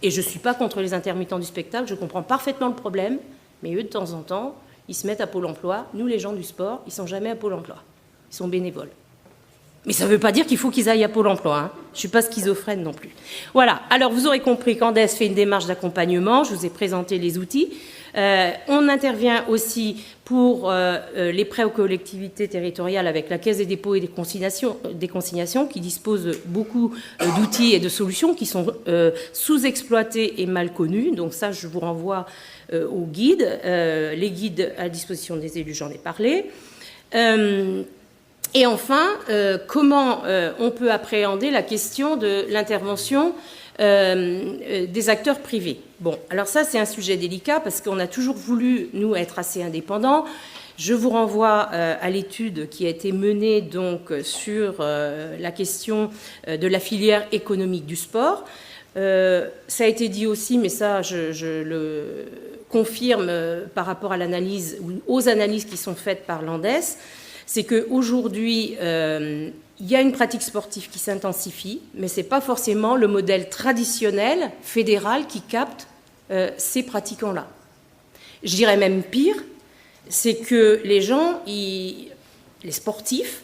Et je ne suis pas contre les intermittents du spectacle, je comprends parfaitement le problème, mais eux, de temps en temps, ils se mettent à Pôle emploi. Nous, les gens du sport, ils ne sont jamais à Pôle emploi. Ils sont bénévoles. Mais ça ne veut pas dire qu'il faut qu'ils aillent à Pôle emploi, hein. Je ne suis pas schizophrène non plus. Voilà, alors vous aurez compris qu'Andes fait une démarche d'accompagnement, je vous ai présenté les outils. On intervient aussi pour les prêts aux collectivités territoriales avec la Caisse des dépôts et des consignations qui dispose beaucoup d'outils et de solutions qui sont sous-exploités et mal connus. Donc ça, je vous renvoie aux guides. Les guides à disposition des élus, j'en ai parlé. Et enfin, comment on peut appréhender la question de l'intervention des acteurs privés. Bon, alors ça, c'est un sujet délicat parce qu'on a toujours voulu, nous, être assez indépendants. Je vous renvoie à l'étude qui a été menée donc sur la question de la filière économique du sport. Ça a été dit aussi, mais ça, je le confirme par rapport à l'analyse ou aux analyses qui sont faites par l'ANDES, c'est qu'aujourd'hui, il y a une pratique sportive qui s'intensifie, mais ce n'est pas forcément le modèle traditionnel, fédéral, qui capte ces pratiquants-là. Je dirais même pire, c'est que les gens, les sportifs,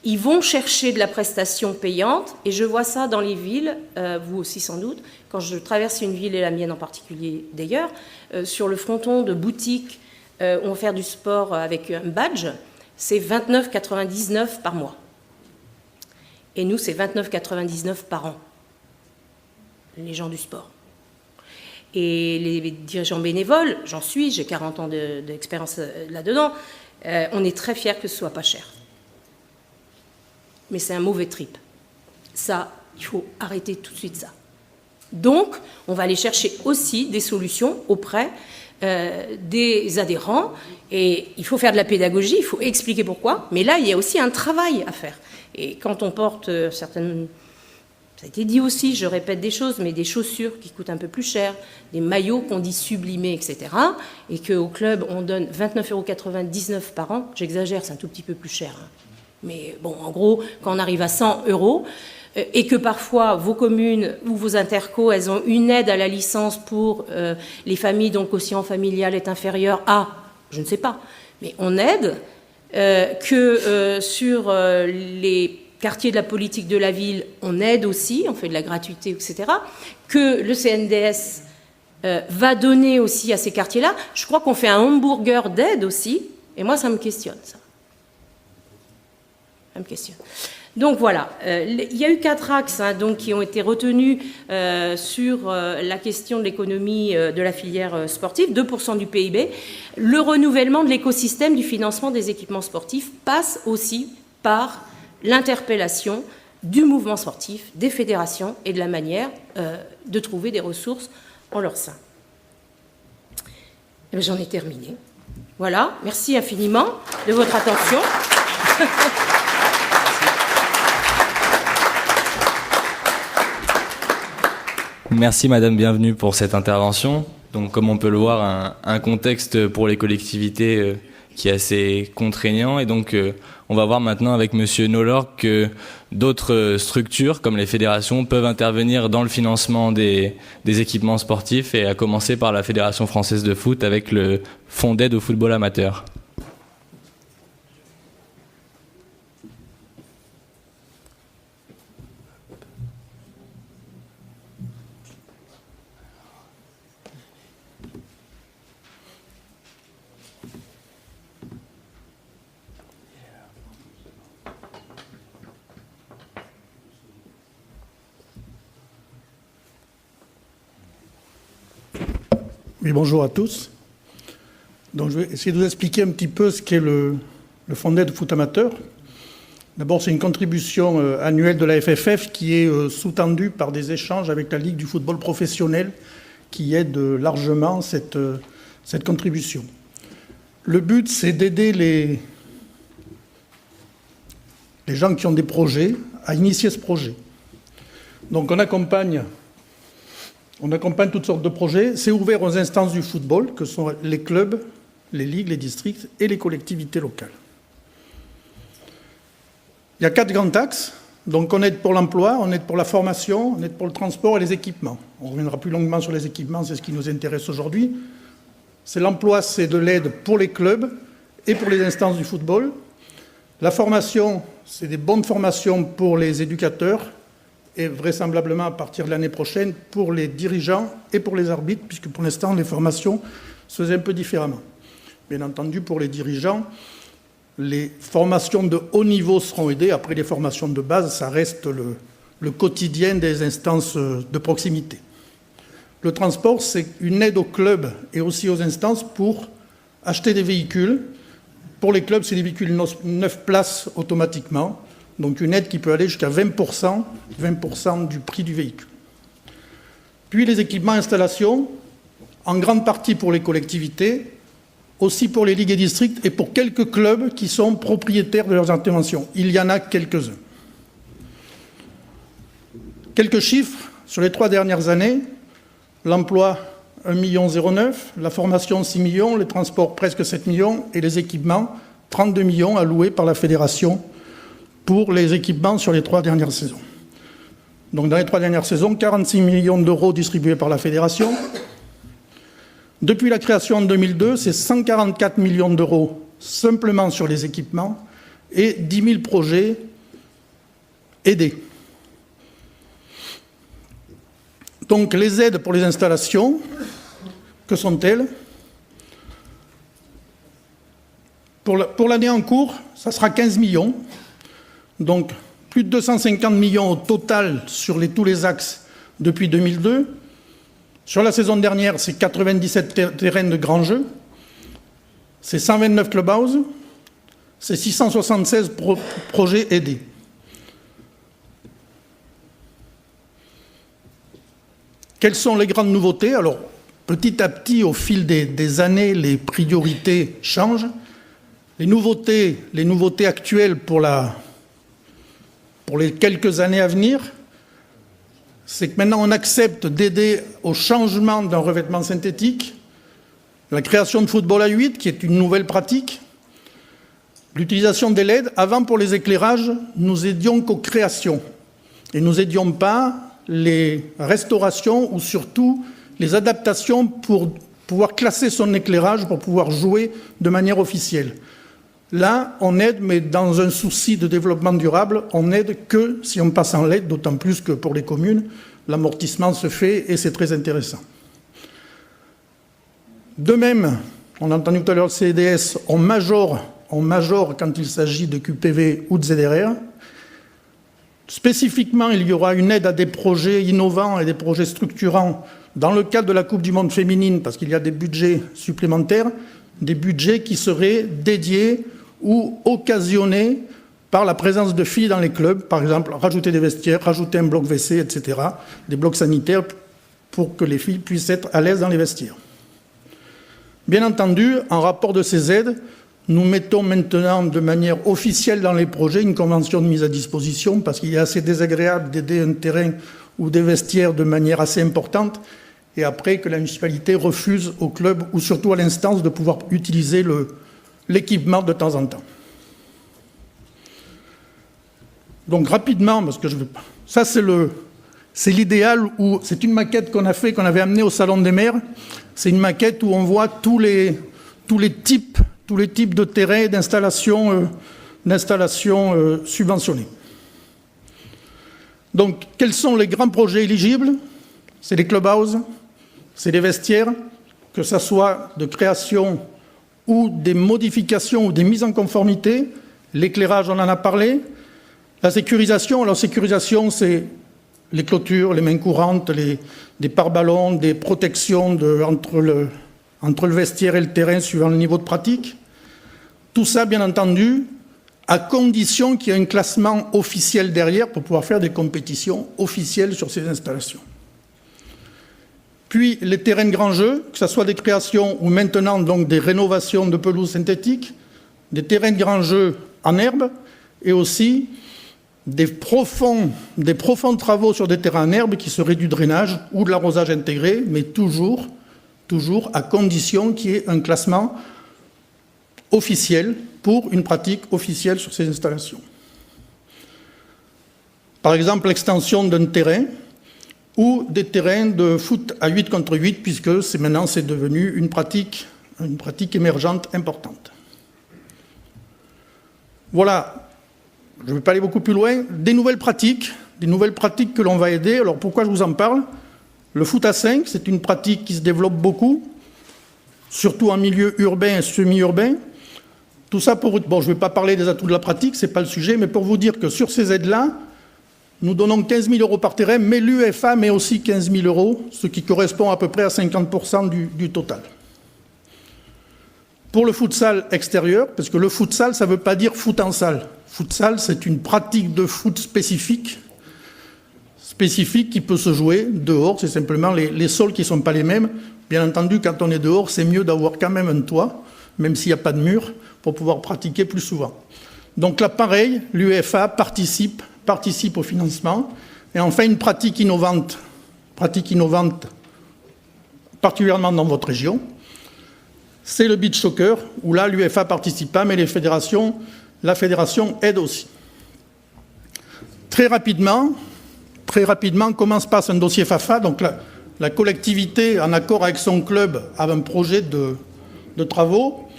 ils vont chercher de la prestation payante, et je vois ça dans les villes, vous aussi sans doute, quand je traverse une ville, et la mienne en particulier d'ailleurs, sur le fronton de boutiques où on va faire du sport avec un badge, c'est 29,99 par mois. Et nous, c'est 29,99 par an, les gens du sport. Et les dirigeants bénévoles, j'en suis, j'ai 40 ans d'expérience là-dedans, on est très fiers que ce soit pas cher. Mais c'est un mauvais trip. Ça, il faut arrêter tout de suite ça. Donc, on va aller chercher aussi des solutions auprès des adhérents. Et il faut faire de la pédagogie, il faut expliquer pourquoi. Mais là, il y a aussi un travail à faire. Et quand on porte certaines... Ça a été dit aussi, je répète des choses, mais des chaussures qui coûtent un peu plus cher, des maillots qu'on dit sublimés, etc. Et qu'au club, on donne 29,99 € par an. J'exagère, c'est un tout petit peu plus cher. Hein. Mais bon, en gros, quand on arrive à 100 €, et que parfois vos communes ou vos intercos, elles ont une aide à la licence pour les familles dont le quotient familial est inférieur à, je ne sais pas, mais on aide, que sur les quartiers de la politique de la ville, on aide aussi, on fait de la gratuité, etc., que le CNDS va donner aussi à ces quartiers-là. Je crois qu'on fait un hamburger d'aide aussi, et moi ça me questionne, ça. Ça me questionne. Donc voilà, il y a eu 4 axes donc, qui ont été retenus sur la question de l'économie de la filière sportive, 2% du PIB. Le renouvellement de l'écosystème du financement des équipements sportifs passe aussi par l'interpellation du mouvement sportif, des fédérations et de la manière de trouver des ressources en leur sein. J'en ai terminé. Voilà, merci infiniment de votre attention. Merci Madame Bienvenue pour cette intervention. Donc comme on peut le voir, un contexte pour les collectivités qui est assez contraignant. Et donc on va voir maintenant avec Monsieur Nolor que d'autres structures comme les fédérations peuvent intervenir dans le financement des équipements sportifs, et à commencer par la Fédération française de foot avec le Fonds d'aide au football amateur. Oui, bonjour à tous. Donc, je vais essayer de vous expliquer un petit peu ce qu'est le Fonds d'aide foot amateur. D'abord, c'est une contribution annuelle de la FFF qui est sous-tendue par des échanges avec la Ligue du football professionnel qui aide largement cette contribution. Le but, c'est d'aider les gens qui ont des projets à initier ce projet. Donc, on accompagne toutes sortes de projets. C'est ouvert aux instances du football, que sont les clubs, les ligues, les districts et les collectivités locales. Il y a 4 grands axes. Donc on aide pour l'emploi, on aide pour la formation, on aide pour le transport et les équipements. On reviendra plus longuement sur les équipements, c'est ce qui nous intéresse aujourd'hui. C'est l'emploi, c'est de l'aide pour les clubs et pour les instances du football. La formation, c'est des bonnes formations pour les éducateurs et vraisemblablement à partir de l'année prochaine pour les dirigeants et pour les arbitres, puisque pour l'instant les formations se faisaient un peu différemment. Bien entendu, pour les dirigeants, les formations de haut niveau seront aidées. Après, les formations de base, ça reste le quotidien des instances de proximité. Le transport, c'est une aide aux clubs et aussi aux instances pour acheter des véhicules. Pour les clubs, c'est des véhicules 9 places automatiquement. Donc une aide qui peut aller jusqu'à 20% du prix du véhicule. Puis les équipements installations, en grande partie pour les collectivités, aussi pour les ligues et districts et pour quelques clubs qui sont propriétaires de leurs interventions. Il y en a quelques-uns. Quelques chiffres sur les 3 dernières années. L'emploi, 1,09 million, la formation, 6 millions, les transports, presque 7 millions, et les équipements, 32 millions alloués par la fédération pour les équipements sur les 3 dernières saisons. Donc dans les 3 dernières saisons, 46 millions d'euros distribués par la fédération. Depuis la création en 2002, c'est 144 millions d'euros simplement sur les équipements et 10 000 projets aidés. Donc les aides pour les installations, que sont-elles? Pour l'année en cours, ça sera 15 millions. Donc plus de 250 millions au total sur tous les axes depuis 2002. Sur la saison dernière, c'est 97 terrains de grands jeux, c'est 129 clubhouses, c'est 676 projets aidés. Quelles sont les grandes nouveautés? Alors, petit à petit, au fil des années, les priorités changent. Les nouveautés actuelles pour les quelques années à venir, c'est que maintenant on accepte d'aider au changement d'un revêtement synthétique, la création de football à 8, qui est une nouvelle pratique, l'utilisation des LED. Avant, pour les éclairages, nous aidions qu'aux créations et nous aidions pas les restaurations ou surtout les adaptations pour pouvoir classer son éclairage, pour pouvoir jouer de manière officielle. Là, on aide, mais dans un souci de développement durable, on aide que si on passe en LED, d'autant plus que pour les communes, l'amortissement se fait et c'est très intéressant. De même, on a entendu tout à l'heure le CDS, on majore quand il s'agit de QPV ou de ZRR. Spécifiquement, il y aura une aide à des projets innovants et des projets structurants dans le cadre de la Coupe du Monde féminine, parce qu'il y a des budgets supplémentaires, des budgets qui seraient dédiés ou occasionnés par la présence de filles dans les clubs, par exemple rajouter des vestiaires, rajouter un bloc WC, etc., des blocs sanitaires pour que les filles puissent être à l'aise dans les vestiaires. Bien entendu, en rapport de ces aides, nous mettons maintenant de manière officielle dans les projets une convention de mise à disposition parce qu'il est assez désagréable d'aider un terrain ou des vestiaires de manière assez importante et après que la municipalité refuse au club ou surtout à l'instance de pouvoir utiliser l'équipement de temps en temps. Donc rapidement, parce que je veux pas. Ça c'est l'idéal où c'est une maquette qu'on avait amenée au Salon des maires. C'est une maquette où on voit tous les types de terrains et d'installations subventionnées. Donc, quels sont les grands projets éligibles? C'est les clubhouses, c'est les vestiaires, que ce soit de création ou des modifications ou des mises en conformité. L'éclairage, on en a parlé. La sécurisation, alors sécurisation, c'est les clôtures, les mains courantes, des pare-ballons, des protections entre le vestiaire et le terrain suivant le niveau de pratique. Tout ça, bien entendu, à condition qu'il y ait un classement officiel derrière pour pouvoir faire des compétitions officielles sur ces installations. Puis les terrains de grands jeux, que ce soit des créations ou maintenant donc des rénovations de pelouses synthétiques, des terrains de grands jeux en herbe et aussi des profonds travaux sur des terrains en herbe qui seraient du drainage ou de l'arrosage intégré, mais toujours à condition qu'il y ait un classement officielle pour une pratique officielle sur ces installations. Par exemple, l'extension d'un terrain ou des terrains de foot à 8 contre 8, puisque maintenant c'est devenu une pratique émergente importante. Voilà, je ne vais pas aller beaucoup plus loin, des nouvelles pratiques que l'on va aider. Alors pourquoi je vous en parle? Le foot à 5, c'est une pratique qui se développe beaucoup, surtout en milieu urbain et semi-urbain. Tout ça pour... Bon, je ne vais pas parler des atouts de la pratique, ce n'est pas le sujet, mais pour vous dire que sur ces aides-là, nous donnons 15 000 € par terrain, mais l'UEFA met aussi 15 000 €, ce qui correspond à peu près à 50% du total. Pour le futsal extérieur, parce que le futsal, ça ne veut pas dire foot en salle. Futsal, c'est une pratique de foot spécifique qui peut se jouer dehors. C'est simplement les sols qui ne sont pas les mêmes. Bien entendu, quand on est dehors, c'est mieux d'avoir quand même un toit, même s'il n'y a pas de mur, pour pouvoir pratiquer plus souvent. Donc là, pareil, l'UEFA participe au financement. Et enfin, une pratique innovante, particulièrement dans votre région, c'est le beach soccer, où là, l'UEFA participe pas, mais la fédération aide aussi. Très rapidement, comment se passe un dossier FAFA? Donc la collectivité, en accord avec son club, a un projet de travaux.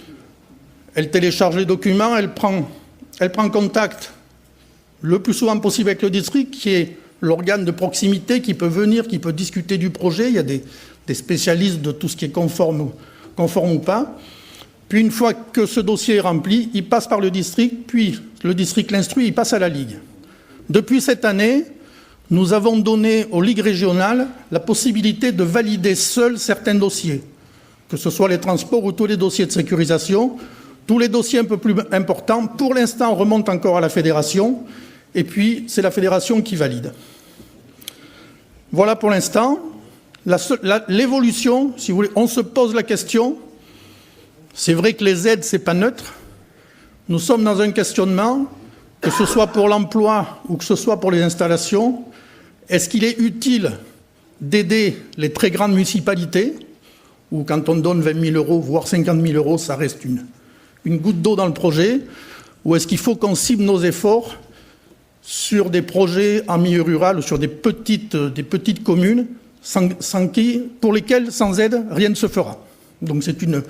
Elle télécharge les documents, elle prend contact le plus souvent possible avec le district, qui est l'organe de proximité qui peut venir, qui peut discuter du projet. Il y a des spécialistes de tout ce qui est conforme ou pas. Puis une fois que ce dossier est rempli, il passe par le district, puis le district l'instruit, il passe à la Ligue. Depuis cette année, nous avons donné aux ligues régionales la possibilité de valider seuls certains dossiers, que ce soit les transports ou tous les dossiers de sécurisation. Tous les dossiers un peu plus importants, pour l'instant, remontent encore à la fédération, et puis c'est la fédération qui valide. Voilà pour l'instant. L'évolution, si vous voulez, on se pose la question. C'est vrai que les aides, ce n'est pas neutre. Nous sommes dans un questionnement, que ce soit pour l'emploi ou que ce soit pour les installations. Est-ce qu'il est utile d'aider les très grandes municipalités, où quand on donne 20 000 €, voire 50 000 €, ça reste une goutte d'eau dans le projet, ou est-ce qu'il faut qu'on cible nos efforts sur des projets en milieu rural ou sur des petites communes pour lesquelles, sans aide, rien ne se fera. Donc c'est une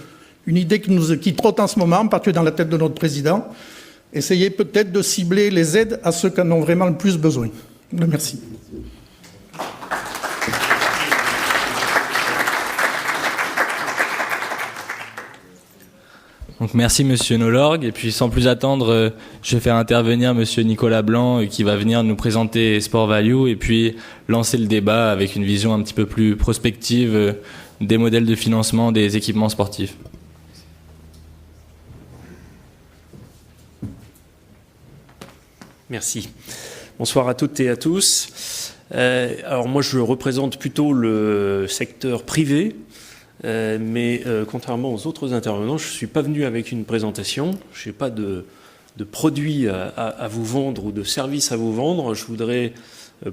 idée qui trotte en ce moment, en particulier dans la tête de notre président. Essayez peut-être de cibler les aides à ceux qui en ont vraiment le plus besoin. Merci. Donc merci Monsieur Nolorgue, et puis sans plus attendre, je vais faire intervenir Monsieur Nicolas Blanc qui va venir nous présenter Sport Value et puis lancer le débat avec une vision un petit peu plus prospective des modèles de financement des équipements sportifs. Merci. Bonsoir à toutes et à tous. Alors moi je représente plutôt le secteur privé. Mais contrairement aux autres intervenants, je ne suis pas venu avec une présentation, je n'ai pas de produit à vous vendre ou de service à vous vendre. Je voudrais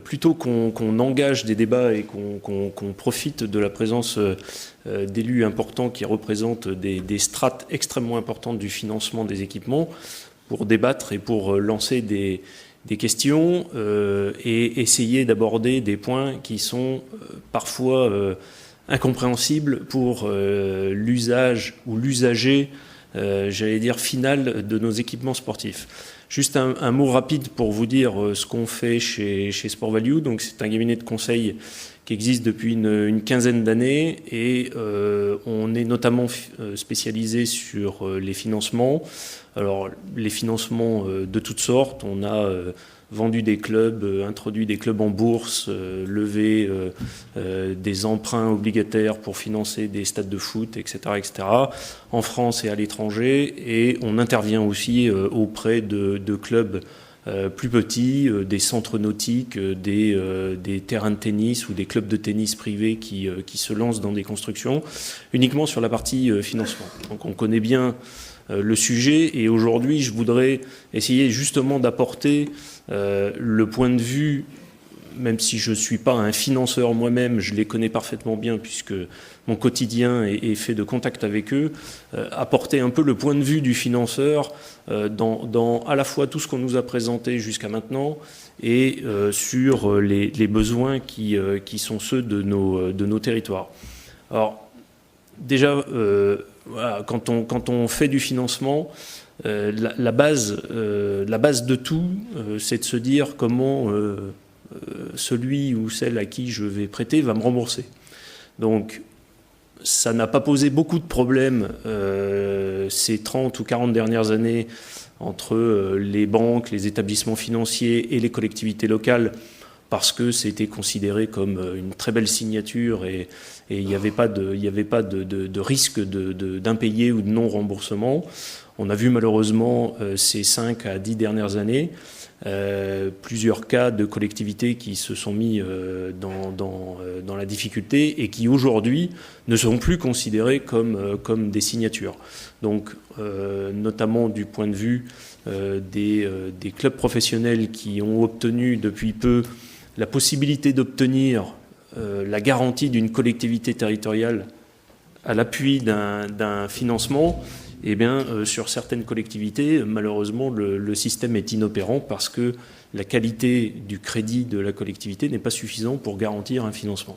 plutôt qu'on engage des débats et qu'on profite de la présence d'élus importants qui représentent des strates extrêmement importantes du financement des équipements pour débattre et pour lancer des questions et essayer d'aborder des points qui sont parfois incompréhensible pour l'usage ou l'usager, j'allais dire, final de nos équipements sportifs. Juste un mot rapide pour vous dire ce qu'on fait chez Sport Value. Donc, c'est un cabinet de conseil qui existe depuis une quinzaine d'années et on est notamment spécialisé sur les financements. Alors, les financements de toutes sortes. On a vendu des clubs, introduit des clubs en bourse, levé des emprunts obligataires pour financer des stades de foot, etc., etc., en France et à l'étranger. Et on intervient aussi auprès de clubs plus petits, des centres nautiques, des terrains de tennis ou des clubs de tennis privés qui se lancent dans des constructions, uniquement sur la partie financement. Donc on connaît bien le sujet et aujourd'hui je voudrais essayer justement d'apporter le point de vue même si je ne suis pas un financeur moi-même, je les connais parfaitement bien puisque mon quotidien est fait de contact avec eux, apporter un peu le point de vue du financeur dans à la fois tout ce qu'on nous a présenté jusqu'à maintenant et sur les besoins qui sont ceux de nos territoires. Alors, déjà, voilà, quand on fait du financement, la base de tout, c'est de se dire comment celui ou celle à qui je vais prêter va me rembourser. Donc, ça n'a pas posé beaucoup de problèmes ces 30 ou 40 dernières années entre les banques, les établissements financiers et les collectivités locales, parce que c'était considéré comme une très belle signature et il n'y avait pas de risque d'impayé ou de non-remboursement. On a vu malheureusement ces 5 à 10 dernières années plusieurs cas de collectivités qui se sont mis dans la difficulté et qui aujourd'hui ne sont plus considérées comme des signatures. Donc notamment du point de vue des clubs professionnels qui ont obtenu depuis peu la possibilité d'obtenir la garantie d'une collectivité territoriale à l'appui d'un financement, eh bien, sur certaines collectivités, malheureusement, le système est inopérant parce que la qualité du crédit de la collectivité n'est pas suffisante pour garantir un financement.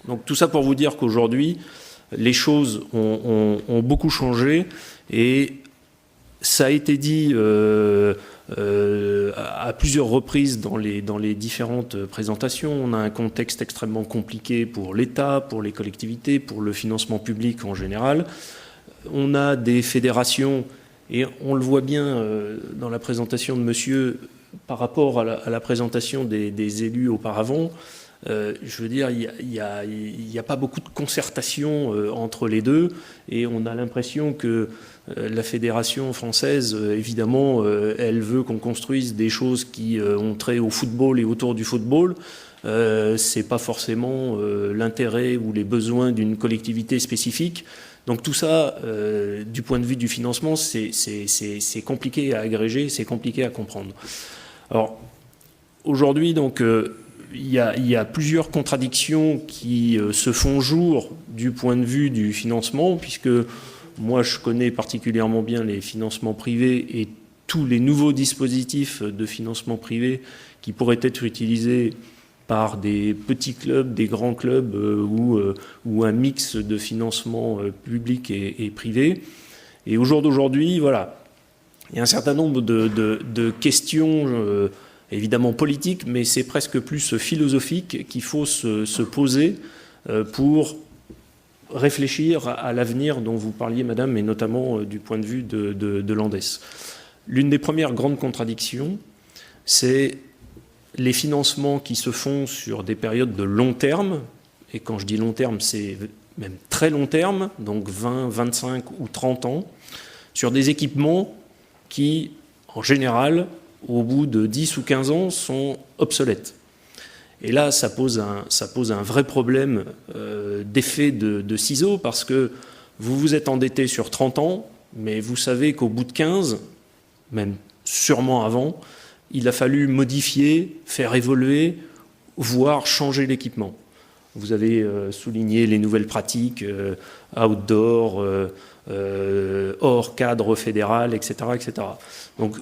Donc tout ça pour vous dire qu'aujourd'hui, les choses ont beaucoup changé et ça a été dit à plusieurs reprises dans les différentes présentations. On a un contexte extrêmement compliqué pour l'État, pour les collectivités, pour le financement public en général. On a des fédérations, et on le voit bien dans la présentation de monsieur, par rapport à la présentation des élus auparavant, je veux dire, il n'y a pas beaucoup de concertation entre les deux, et on a l'impression que la fédération française, évidemment, elle veut qu'on construise des choses qui ont trait au football et autour du football. C'est pas forcément l'intérêt ou les besoins d'une collectivité spécifique. Donc tout ça, du point de vue du financement, c'est compliqué à agréger, c'est compliqué à comprendre. Alors aujourd'hui, donc, il y a plusieurs contradictions qui se font jour du point de vue du financement, puisque moi je connais particulièrement bien les financements privés et tous les nouveaux dispositifs de financement privé qui pourraient être utilisés par des petits clubs, des grands clubs ou un mix de financement public et privé. Et au jour d'aujourd'hui, voilà, il y a un certain nombre de questions évidemment politiques, mais c'est presque plus philosophique qu'il faut se poser pour réfléchir à l'avenir dont vous parliez, madame, et notamment du point de vue de l'ANDES. L'une des premières grandes contradictions, c'est les financements qui se font sur des périodes de long terme, et quand je dis long terme, c'est même très long terme, donc 20, 25 ou 30 ans, sur des équipements qui, en général, au bout de 10 ou 15 ans, sont obsolètes. Et là, ça pose un vrai problème d'effet de ciseaux, parce que vous vous êtes endetté sur 30 ans, mais vous savez qu'au bout de 15, même sûrement avant, il a fallu modifier, faire évoluer, voire changer l'équipement. Vous avez souligné les nouvelles pratiques outdoor, hors cadre fédéral, etc., etc. Donc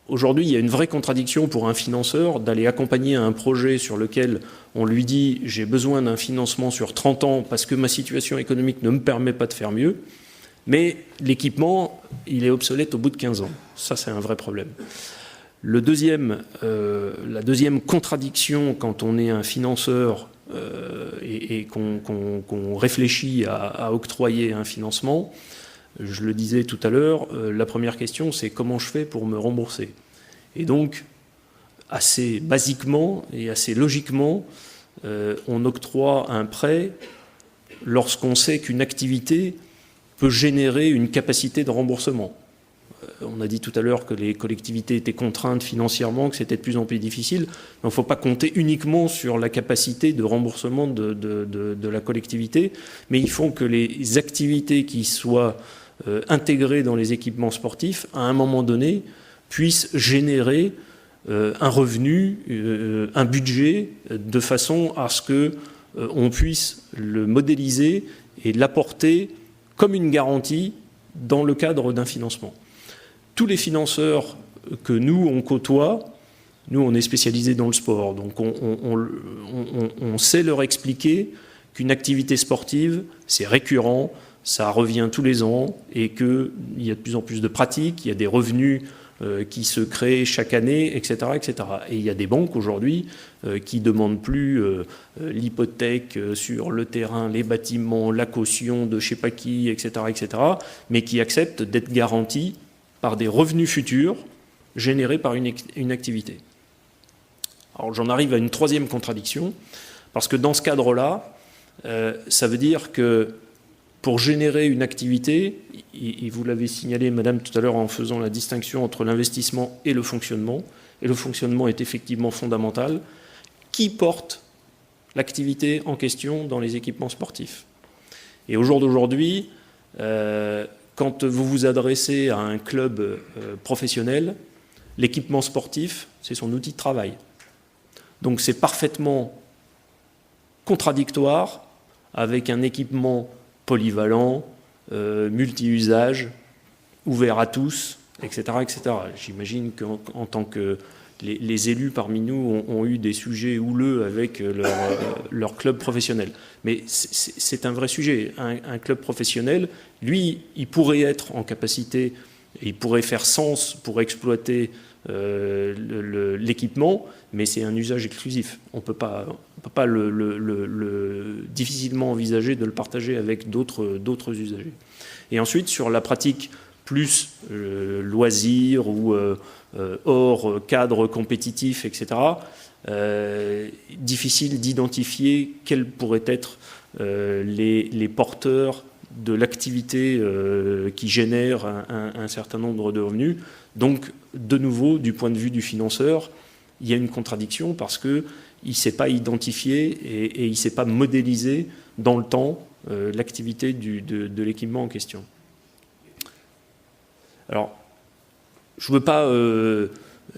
aujourd'hui, il y a une vraie contradiction pour un financeur d'aller accompagner un projet sur lequel on lui dit « j'ai besoin d'un financement sur 30 ans parce que ma situation économique ne me permet pas de faire mieux », mais l'équipement, il est obsolète au bout de 15 ans. Ça, c'est un vrai problème. La deuxième contradiction quand on est un financeur et qu'on réfléchit à octroyer un financement, je le disais tout à l'heure, la première question c'est comment je fais pour me rembourser. Et donc, assez basiquement et assez logiquement, on octroie un prêt lorsqu'on sait qu'une activité peut générer une capacité de remboursement. On a dit tout à l'heure que les collectivités étaient contraintes financièrement, que c'était de plus en plus difficile. Il ne faut pas compter uniquement sur la capacité de remboursement de la collectivité, mais il faut que les activités qui soient intégrées dans les équipements sportifs, à un moment donné, puissent générer un revenu, un budget, de façon à ce que on puisse le modéliser et l'apporter comme une garantie dans le cadre d'un financement. Tous les financeurs que nous, on côtoie, nous, on est spécialisés dans le sport, donc on sait leur expliquer qu'une activité sportive, c'est récurrent, ça revient tous les ans, et qu'il y a de plus en plus de pratiques, il y a des revenus qui se créent chaque année, etc., etc. Et il y a des banques aujourd'hui qui ne demandent plus l'hypothèque sur le terrain, les bâtiments, la caution de je ne sais pas qui, etc., etc., mais qui acceptent d'être garanties par des revenus futurs générés par une activité. Alors j'en arrive à une troisième contradiction, parce que dans ce cadre-là, ça veut dire que pour générer une activité, et vous l'avez signalé, madame, tout à l'heure en faisant la distinction entre l'investissement et le fonctionnement est effectivement fondamental, qui porte l'activité en question dans les équipements sportifs. Et au jour d'aujourd'hui, quand vous vous adressez à un club professionnel, l'équipement sportif, c'est son outil de travail. Donc c'est parfaitement contradictoire avec un équipement polyvalent, multi-usage, ouvert à tous, etc., etc. J'imagine qu'en tant que les élus parmi nous ont eu des sujets houleux avec leur club professionnel. Mais c'est un vrai sujet. Un club professionnel, lui, il pourrait être en capacité, et il pourrait faire sens pour exploiter l'équipement, mais c'est un usage exclusif. On ne peut pas difficilement envisager de le partager avec d'autres usagers. Et ensuite, sur la pratique plus loisir ou hors cadre compétitif, etc., difficile d'identifier quels pourraient être les porteurs de l'activité qui génère un certain nombre de revenus. Donc, de nouveau, du point de vue du financeur, il y a une contradiction parce qu'il ne sait pas identifier et il ne sait pas modéliser dans le temps l'activité de l'équipement en question. Alors, je ne veux pas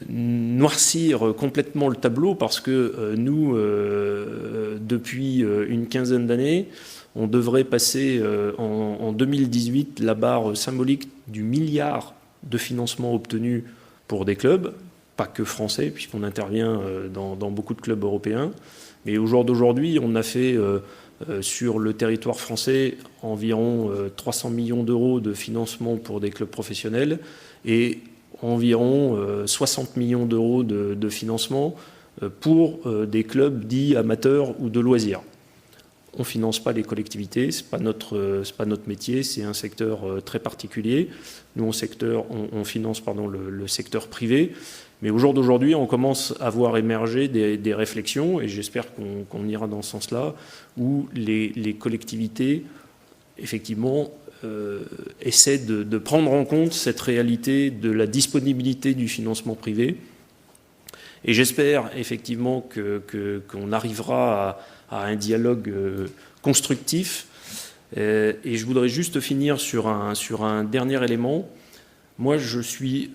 noircir complètement le tableau parce que nous, depuis une quinzaine d'années, on devrait passer en 2018 la barre symbolique du milliard de financement obtenu pour des clubs, pas que français, puisqu'on intervient dans beaucoup de clubs européens. Mais au jour d'aujourd'hui, on a fait sur le territoire français environ 300 millions d'euros de financement pour des clubs professionnels et environ 60 millions d'euros de financement pour des clubs dits amateurs ou de loisirs. On ne finance pas les collectivités, ce n'est pas notre métier, c'est un secteur très particulier. Nous, on finance le secteur privé. Mais au jour d'aujourd'hui, on commence à voir émerger des réflexions, et j'espère qu'on ira dans ce sens-là, où les collectivités, effectivement, essaient de prendre en compte cette réalité de la disponibilité du financement privé. Et j'espère effectivement qu'on arrivera à un dialogue constructif. Et je voudrais juste finir sur un dernier élément. Moi, je suis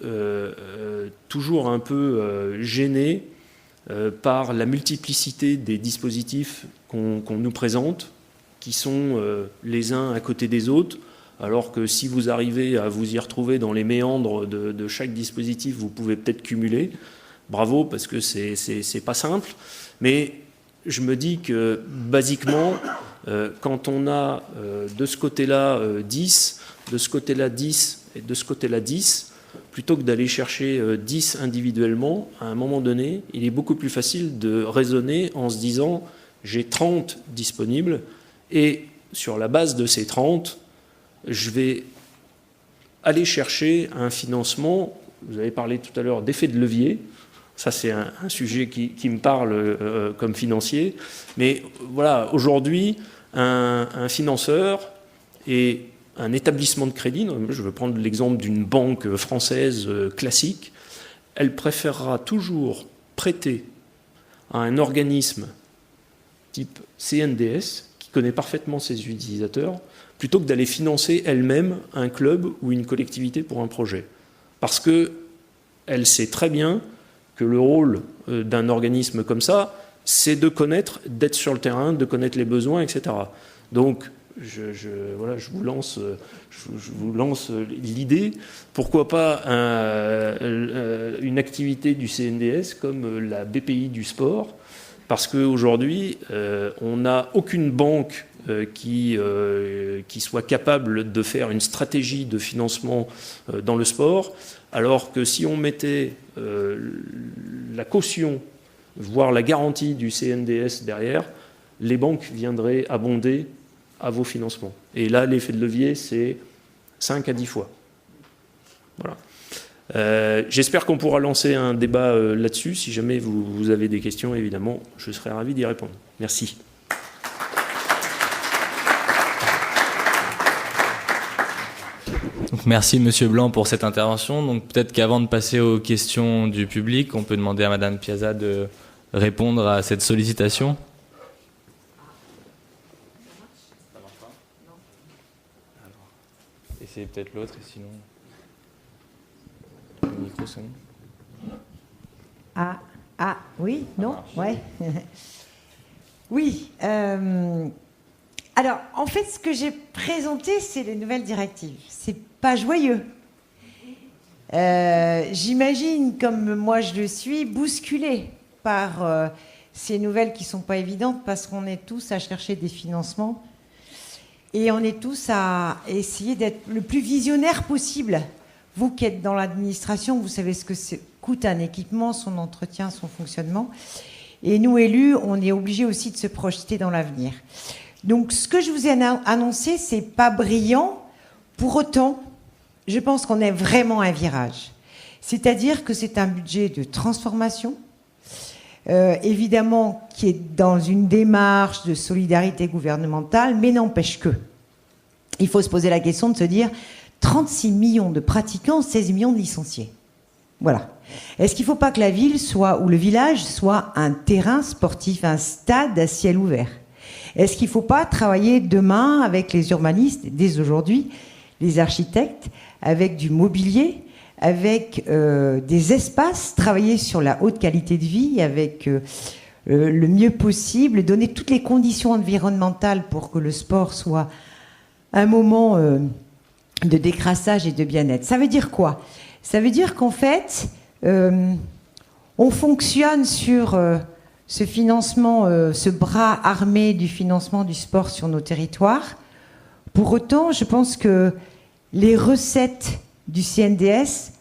toujours un peu gêné par la multiplicité des dispositifs qu'on nous présente, qui sont les uns à côté des autres, alors que si vous arrivez à vous y retrouver dans les méandres de chaque dispositif, vous pouvez peut-être cumuler. Bravo, parce que c'est pas simple. Mais je me dis que, basiquement, quand on a de ce côté-là 10, de ce côté-là 10 et de ce côté-là 10, plutôt que d'aller chercher 10 individuellement, à un moment donné, il est beaucoup plus facile de raisonner en se disant j'ai 30 disponibles et sur la base de ces 30, je vais aller chercher un financement. Vous avez parlé tout à l'heure d'effet de levier. Ça, c'est un sujet qui me parle comme financier. Mais voilà, aujourd'hui, un financeur et un établissement de crédit, je veux prendre l'exemple d'une banque française classique, elle préférera toujours prêter à un organisme type CNDS, qui connaît parfaitement ses utilisateurs, plutôt que d'aller financer elle-même un club ou une collectivité pour un projet. Parce qu'elle sait très bien que le rôle d'un organisme comme ça, c'est de connaître, d'être sur le terrain, de connaître les besoins, etc. Donc, voilà, je vous lance l'idée. Pourquoi pas une activité du CNDS comme la BPI du sport? Parce qu'aujourd'hui, on n'a aucune banque qui soit capable de faire une stratégie de financement dans le sport, alors que si on mettait la caution, voire la garantie du CNDS derrière, les banques viendraient abonder à vos financements. Et là, l'effet de levier, c'est 5 à 10 fois. Voilà. J'espère qu'on pourra lancer un débat là-dessus. Si jamais vous avez des questions, évidemment, je serai ravi d'y répondre. Merci. Donc, merci Monsieur Blanc pour cette intervention. Donc peut-être qu'avant de passer aux questions du public, on peut demander à Madame Piazza de répondre à cette sollicitation. Essayez peut-être l'autre, et sinon... Le micro sonne. Oui, non, ouais. Oui. Alors, en fait, ce que j'ai présenté, c'est les nouvelles directives. C'est pas joyeux. J'imagine, comme moi je le suis, bousculé par ces nouvelles qui sont pas évidentes, parce qu'on est tous à chercher des financements et on est tous à essayer d'être le plus visionnaire possible. Vous qui êtes dans l'administration, vous savez ce que coûte un équipement, son entretien, son fonctionnement. Et nous, élus, on est obligés aussi de se projeter dans l'avenir. Donc, ce que je vous ai annoncé, c'est pas brillant. Pour autant, je pense qu'on est vraiment à un virage. C'est-à-dire que c'est un budget de transformation, évidemment, qui est dans une démarche de solidarité gouvernementale, mais n'empêche que. Il faut se poser la question de se dire 36 millions de pratiquants, 16 millions de licenciés. Voilà. Est-ce qu'il ne faut pas que la ville soit, ou le village soit un terrain sportif, un stade à ciel ouvert? Est-ce qu'il ne faut pas travailler demain avec les urbanistes, dès aujourd'hui, les architectes, avec du mobilier, avec des espaces, travailler sur la haute qualité de vie, avec le mieux possible, donner toutes les conditions environnementales pour que le sport soit un moment de décrassage et de bien-être? Ça veut dire quoi? Ça veut dire qu'en fait, on fonctionne sur ce financement, ce bras armé du financement du sport sur nos territoires. Pour autant, je pense que les recettes du CNDS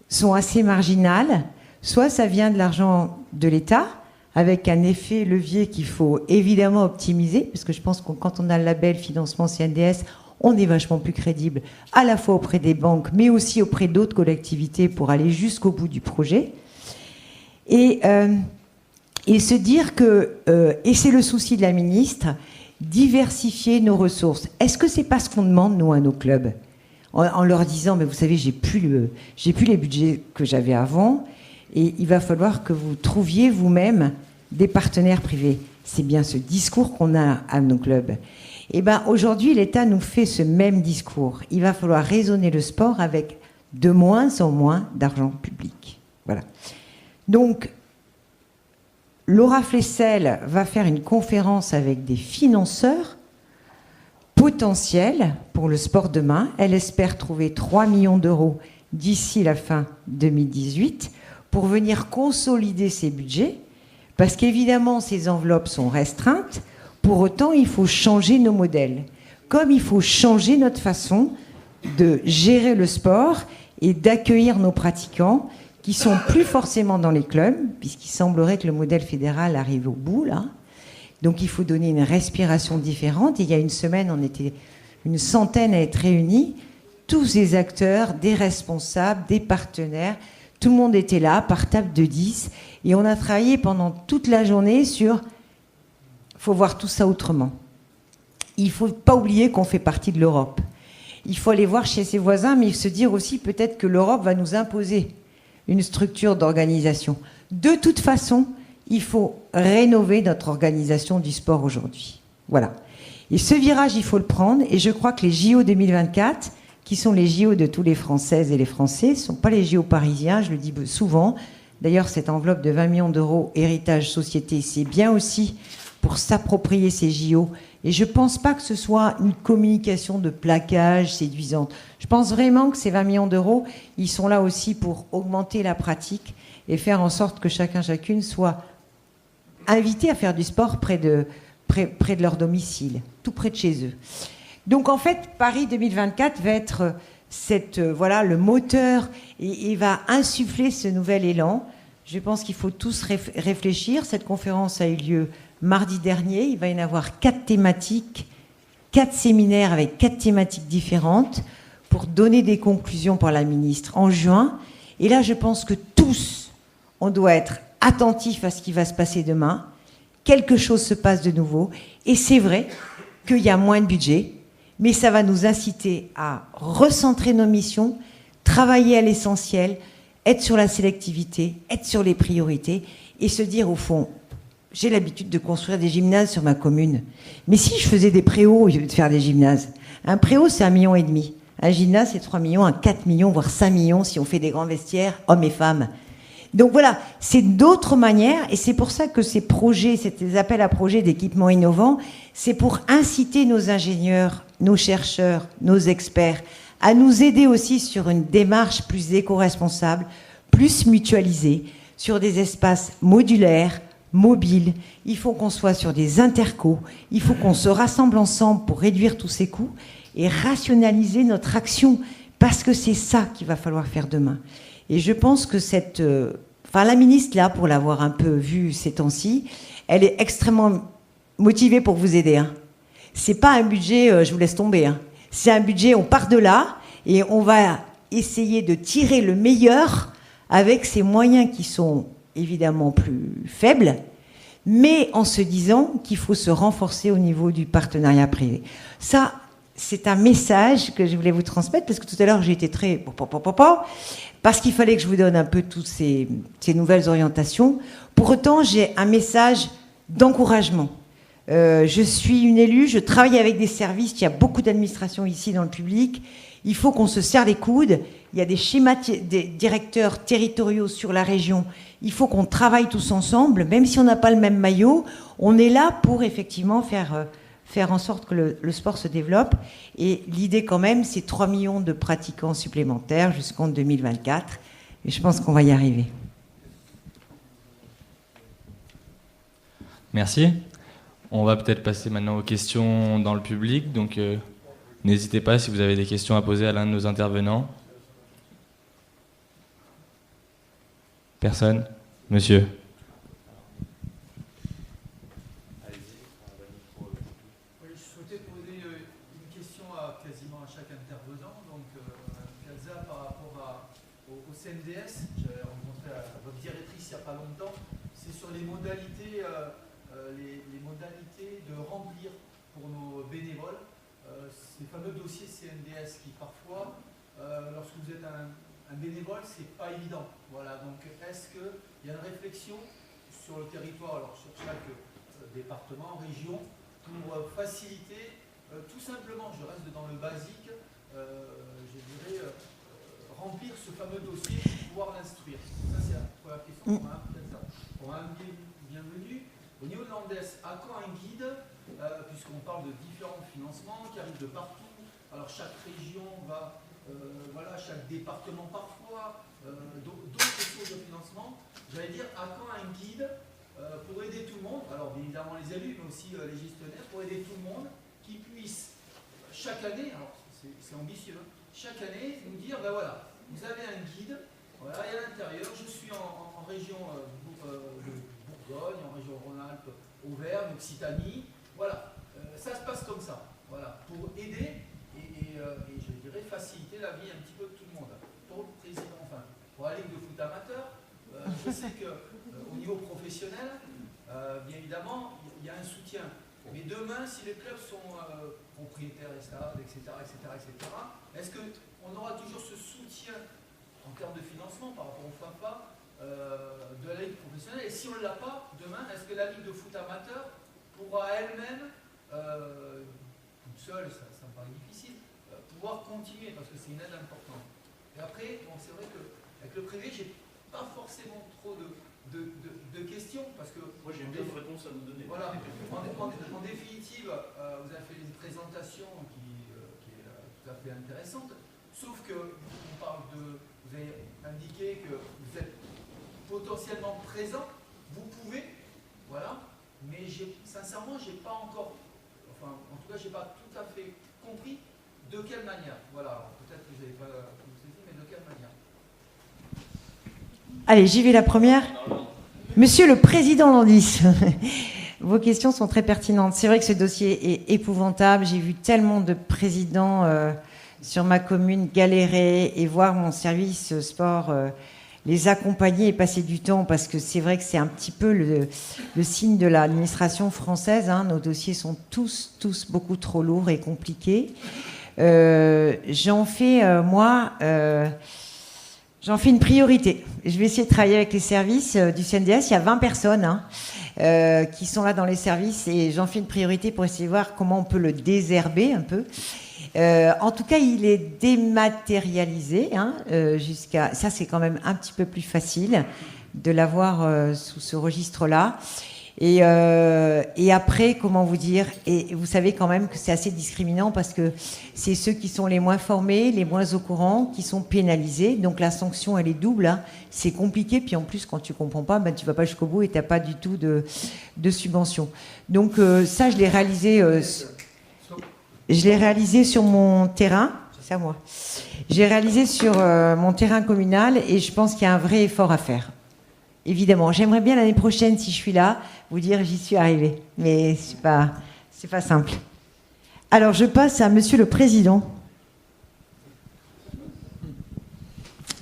sont assez marginales. Soit ça vient de l'argent de l'État, avec un effet levier qu'il faut évidemment optimiser, parce que je pense que quand on a le label financement CNDS, on est vachement plus crédible, à la fois auprès des banques, mais aussi auprès d'autres collectivités pour aller jusqu'au bout du projet. Et se dire que, et c'est le souci de la ministre, diversifier nos ressources. Est-ce que c'est pas ce qu'on demande, nous, à nos clubs, en leur disant, mais vous savez, j'ai plus les budgets que j'avais avant, et il va falloir que vous trouviez vous-même des partenaires privés. C'est bien ce discours qu'on a à nos clubs. Eh bien, aujourd'hui, l'État nous fait ce même discours. Il va falloir raisonner le sport avec de moins en moins d'argent public. Voilà. Donc, Laura Flessel va faire une conférence avec des financeurs potentiels pour le sport demain. Elle espère trouver 3 millions d'euros d'ici la fin 2018 pour venir consolider ses budgets, parce qu'évidemment, ces enveloppes sont restreintes. Pour autant, il faut changer nos modèles, comme il faut changer notre façon de gérer le sport et d'accueillir nos pratiquants qui sont plus forcément dans les clubs, puisqu'il semblerait que le modèle fédéral arrive au bout, là. Donc il faut donner une respiration différente. Et il y a une semaine, on était une centaine à être réunis, tous ces acteurs, des responsables, des partenaires, tout le monde était là, par table de 10, et on a travaillé pendant toute la journée sur... Il faut voir tout ça autrement. Il ne faut pas oublier qu'on fait partie de l'Europe. Il faut aller voir chez ses voisins, mais se dire aussi peut-être que l'Europe va nous imposer une structure d'organisation. De toute façon, il faut rénover notre organisation du sport aujourd'hui. Voilà. Et ce virage, il faut le prendre. Et je crois que les JO 2024, qui sont les JO de tous les Françaises et les Français, ne sont pas les JO parisiens, je le dis souvent. D'ailleurs, cette enveloppe de 20 millions d'euros héritage société, c'est bien aussi pour s'approprier ces JO. Et je ne pense pas que ce soit une communication de plaquage séduisante. Je pense vraiment que ces 20 millions d'euros, ils sont là aussi pour augmenter la pratique et faire en sorte que chacun, chacune soit invité à faire du sport près de leur domicile, tout près de chez eux. Donc en fait, Paris 2024 va être voilà, le moteur et va insuffler ce nouvel élan. Je pense qu'il faut tous réfléchir. Cette conférence a eu lieu mardi dernier. Il va y en avoir 4 thématiques, 4 séminaires avec 4 thématiques différentes pour donner des conclusions par la ministre en juin. Et là, je pense que tous, on doit être attentifs à ce qui va se passer demain. Quelque chose se passe de nouveau. Et c'est vrai qu'il y a moins de budget, mais ça va nous inciter à recentrer nos missions, travailler à l'essentiel, être sur la sélectivité, être sur les priorités et se dire au fond, j'ai l'habitude de construire des gymnases sur ma commune. Mais si je faisais des préaux au lieu de faire des gymnases, un préau c'est 1,5 million. Un gymnase c'est 3 millions, un 4 millions, voire 5 millions si on fait des grands vestiaires, hommes et femmes. Donc voilà, c'est d'autres manières et c'est pour ça que ces projets, ces appels à projets d'équipements innovants, c'est pour inciter nos ingénieurs, nos chercheurs, nos experts à nous aider aussi sur une démarche plus éco-responsable, plus mutualisée, sur des espaces modulaires, mobiles. Il faut qu'on soit sur des intercos, il faut qu'on se rassemble ensemble pour réduire tous ces coûts et rationaliser notre action, parce que c'est ça qu'il va falloir faire demain. Et je pense que la ministre, là, pour l'avoir un peu vue ces temps-ci, elle est extrêmement motivée pour vous aider. Hein. C'est pas un budget, je vous laisse tomber. Hein. C'est un budget, on part de là et on va essayer de tirer le meilleur avec ces moyens qui sont évidemment plus faibles, mais en se disant qu'il faut se renforcer au niveau du partenariat privé. Ça, c'est un message que je voulais vous transmettre, parce que tout à l'heure, j'ai été très... parce qu'il fallait que je vous donne un peu toutes ces nouvelles orientations. Pour autant, j'ai un message d'encouragement. Je suis une élue, je travaille avec des services, il y a beaucoup d'administrations ici dans le public. Il faut qu'on se serre les coudes. Il y a des schémas des directeurs territoriaux sur la région. Il faut qu'on travaille tous ensemble, même si on n'a pas le même maillot. On est là pour effectivement faire en sorte que le sport se développe. Et l'idée quand même, c'est 3 millions de pratiquants supplémentaires jusqu'en 2024. Et je pense qu'on va y arriver. Merci. On va peut-être passer maintenant aux questions dans le public. Donc n'hésitez pas si vous avez des questions à poser à l'un de nos intervenants. Personne ? Monsieur ? Oui, je souhaitais poser une question quasiment à chaque intervenant. Donc, Piazza, par rapport au CNDS, j'avais rencontré votre directrice il n'y a pas longtemps, c'est sur les modalités, les modalités de remplir pour nos bénévoles ces fameux dossiers CNDS qui parfois, lorsque vous êtes un bénévole, c'est pas évident. Voilà, donc est-ce qu'il y a une réflexion sur le territoire, alors sur chaque département, région, pour faciliter, tout simplement, je reste dans le basique, je dirais, remplir ce fameux dossier pour pouvoir l'instruire. Ça, c'est la première question pour un bienvenu. Au niveau de l'ANDES, à quand un guide, puisqu'on parle de différents financements qui arrivent de partout, alors chaque région va... voilà, chaque département parfois, d'autres sources de financement. J'allais dire, à quand un guide pour aider tout le monde, alors bien évidemment les élus, mais aussi les gestionnaires, pour aider tout le monde, qui puisse chaque année, alors c'est ambitieux, chaque année nous dire, ben voilà, vous avez un guide, voilà, et à l'intérieur, je suis en région de Bourgogne, en région Rhône-Alpes, Auvergne, Occitanie, voilà, ça se passe comme ça, voilà, pour aider et je dirais faciliter la vie un petit peu de tout le monde. Pour le président, enfin, pour la Ligue de foot amateur, je sais qu'au niveau professionnel, bien évidemment, il y a un soutien. Mais demain, si les clubs sont propriétaires des stades, etc., est-ce qu'on aura toujours ce soutien en termes de financement par rapport au FAFA de la Ligue professionnelle? Et si on ne l'a pas, demain, est-ce que la Ligue de foot amateur pourra elle-même, toute seule, ça me paraît difficile, pouvoir continuer, parce que c'est une aide importante. Et après, bon, c'est vrai qu'avec le privé, j'ai pas forcément trop de questions, parce que... Moi, j'ai une bonne réponse à vous donner. Voilà, en définitive, vous avez fait une présentation qui est tout à fait intéressante, sauf que vous avez indiqué que vous êtes potentiellement présent, vous pouvez, voilà, mais sincèrement, j'ai pas encore, enfin, en tout cas, j'ai pas tout à fait compris de quelle manière. Voilà, alors, peut-être que vous n'avez pas tout saisi, mais de quelle manière. Allez, j'y vais la première. Monsieur le Président Landis, vos questions sont très pertinentes. C'est vrai que ce dossier est épouvantable. J'ai vu tellement de présidents sur ma commune galérer et voir mon service sport les accompagner et passer du temps, parce que c'est vrai que c'est un petit peu le signe de l'administration française. Hein. Nos dossiers sont tous beaucoup trop lourds et compliqués. J'en fais, j'en fais une priorité. Je vais essayer de travailler avec les services du CNDS. Il y a 20 personnes qui sont là dans les services, et j'en fais une priorité pour essayer de voir comment on peut le désherber un peu. En tout cas, il est dématérialisé. Jusqu'à ça, c'est quand même un petit peu plus facile de l'avoir sous ce registre-là. Et après, comment vous dire, et vous savez quand même que c'est assez discriminant, parce que c'est ceux qui sont les moins formés, les moins au courant, qui sont pénalisés. Donc la sanction, elle est double. Hein. C'est compliqué. Puis en plus, quand tu comprends pas, ben, tu vas pas jusqu'au bout et tu n'as pas du tout de subvention. Donc ça, je l'ai réalisé. Je l'ai réalisé sur mon terrain. C'est à moi. J'ai réalisé sur mon terrain communal, et je pense qu'il y a un vrai effort à faire. Évidemment, j'aimerais bien l'année prochaine, si je suis là, vous dire j'y suis arrivée. Mais c'est pas simple. Alors, je passe à Monsieur le Président.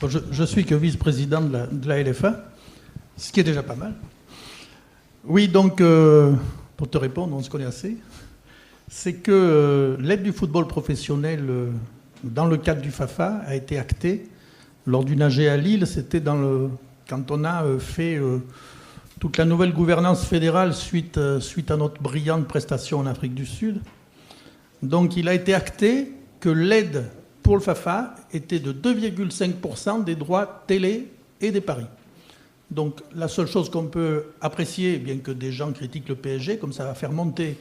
Je suis que vice-président de la LFA, ce qui est déjà pas mal. Oui, donc, pour te répondre, on se connaît assez. C'est que l'aide du football professionnel, dans le cadre du FAFA, a été actée lors d'une AG à Lille. C'était quand on a fait toute la nouvelle gouvernance fédérale suite à notre brillante prestation en Afrique du Sud. Donc il a été acté que l'aide pour le FAFA était de 2,5% des droits télé et des paris. Donc la seule chose qu'on peut apprécier, bien que des gens critiquent le PSG, comme ça va faire monter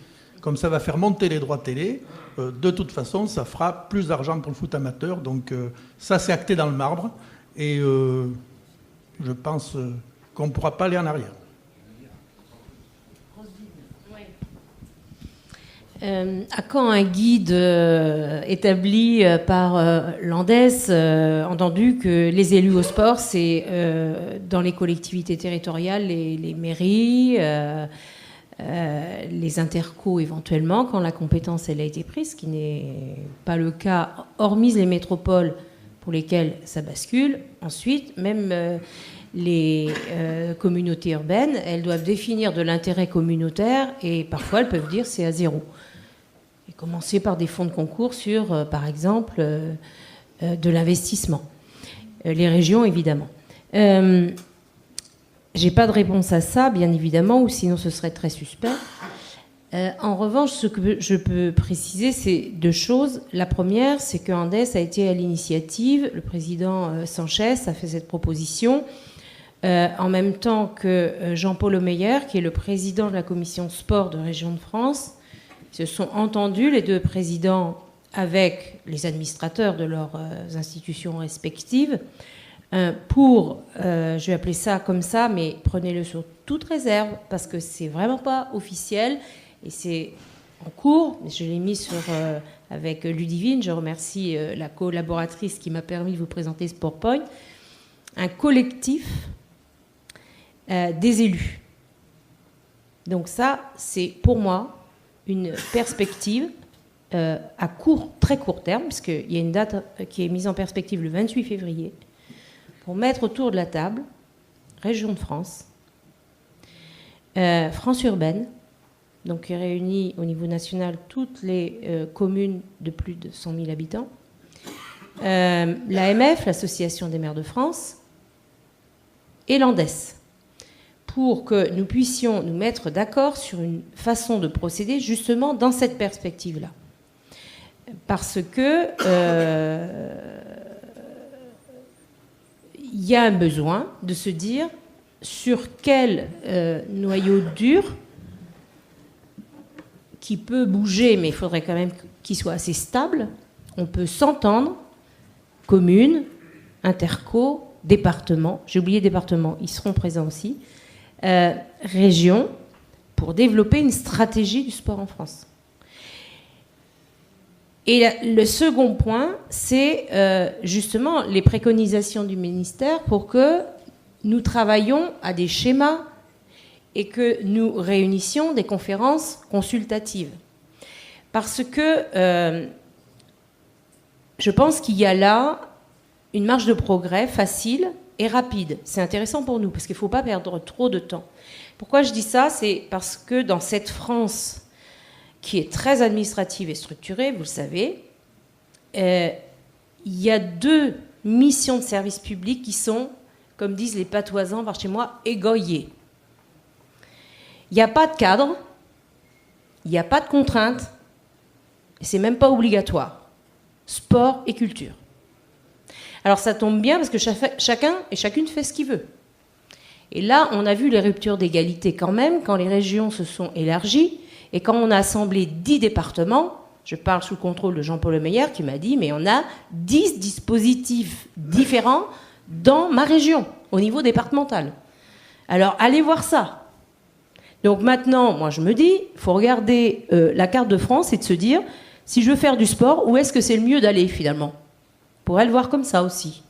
les droits télé, de toute façon, ça fera plus d'argent pour le foot amateur. Donc ça, c'est acté dans le marbre. Et je pense qu'on ne pourra pas aller en arrière. À quand un guide établi par l'ANDES, entendu que les élus au sport, c'est dans les collectivités territoriales, les mairies, les intercos éventuellement, quand la compétence elle a été prise, ce qui n'est pas le cas, hormis les métropoles pour lesquelles ça bascule. Ensuite, même les communautés urbaines, elles doivent définir de l'intérêt communautaire, et parfois elles peuvent dire c'est à zéro. Et commencer par des fonds de concours sur, par exemple, de l'investissement. Les régions, évidemment. J'ai pas de réponse à ça, bien évidemment, ou sinon ce serait très suspect. En revanche, ce que je peux préciser, c'est deux choses. La première, c'est que Andes a été à l'initiative, le président Sanchez a fait cette proposition, en même temps que Jean-Paul Omeyer, qui est le président de la commission sport de Région de France. Ils se sont entendus, les deux présidents, avec les administrateurs de leurs institutions respectives, pour, je vais appeler ça comme ça, mais prenez-le sur toute réserve, parce que c'est vraiment pas officiel, et c'est en cours. Je l'ai mis avec Ludivine, je remercie la collaboratrice qui m'a permis de vous présenter ce PowerPoint, un collectif des élus. Donc ça, c'est pour moi une perspective à très court terme, parce qu'il y a une date qui est mise en perspective le 28 février, pour mettre autour de la table, région de France, France urbaine, donc qui réunit au niveau national toutes les communes de plus de 100 000 habitants, l'AMF, l'Association des maires de France, et l'ANDES, pour que nous puissions nous mettre d'accord sur une façon de procéder justement dans cette perspective-là. Parce que il y a un besoin de se dire sur quel noyau dur qui peut bouger, mais il faudrait quand même qu'il soit assez stable, on peut s'entendre, communes, interco, départements, j'ai oublié départements, ils seront présents aussi, régions, pour développer une stratégie du sport en France. Et le second point, c'est justement les préconisations du ministère pour que nous travaillions à des schémas et que nous réunissions des conférences consultatives. Parce que je pense qu'il y a là une marge de progrès facile et rapide. C'est intéressant pour nous, parce qu'il ne faut pas perdre trop de temps. Pourquoi je dis ça? C'est parce que dans cette France qui est très administrative et structurée, vous le savez, il y a 2 missions de service public qui sont, comme disent les patoisans par chez moi, égoillées. Il n'y a pas de cadre, il n'y a pas de contraintes, et c'est même pas obligatoire. Sport et culture. Alors ça tombe bien parce que chacun et chacune fait ce qu'il veut. Et là, on a vu les ruptures d'égalité quand même, quand les régions se sont élargies, et quand on a assemblé 10 départements, je parle sous le contrôle de Jean-Paul Meyer qui m'a dit, mais on a 10 dispositifs différents dans ma région, au niveau départemental. Alors, allez voir ça. Donc maintenant, moi je me dis, il faut regarder la carte de France et de se dire, si je veux faire du sport, où est-ce que c'est le mieux d'aller finalement? On pourrait le voir comme ça aussi.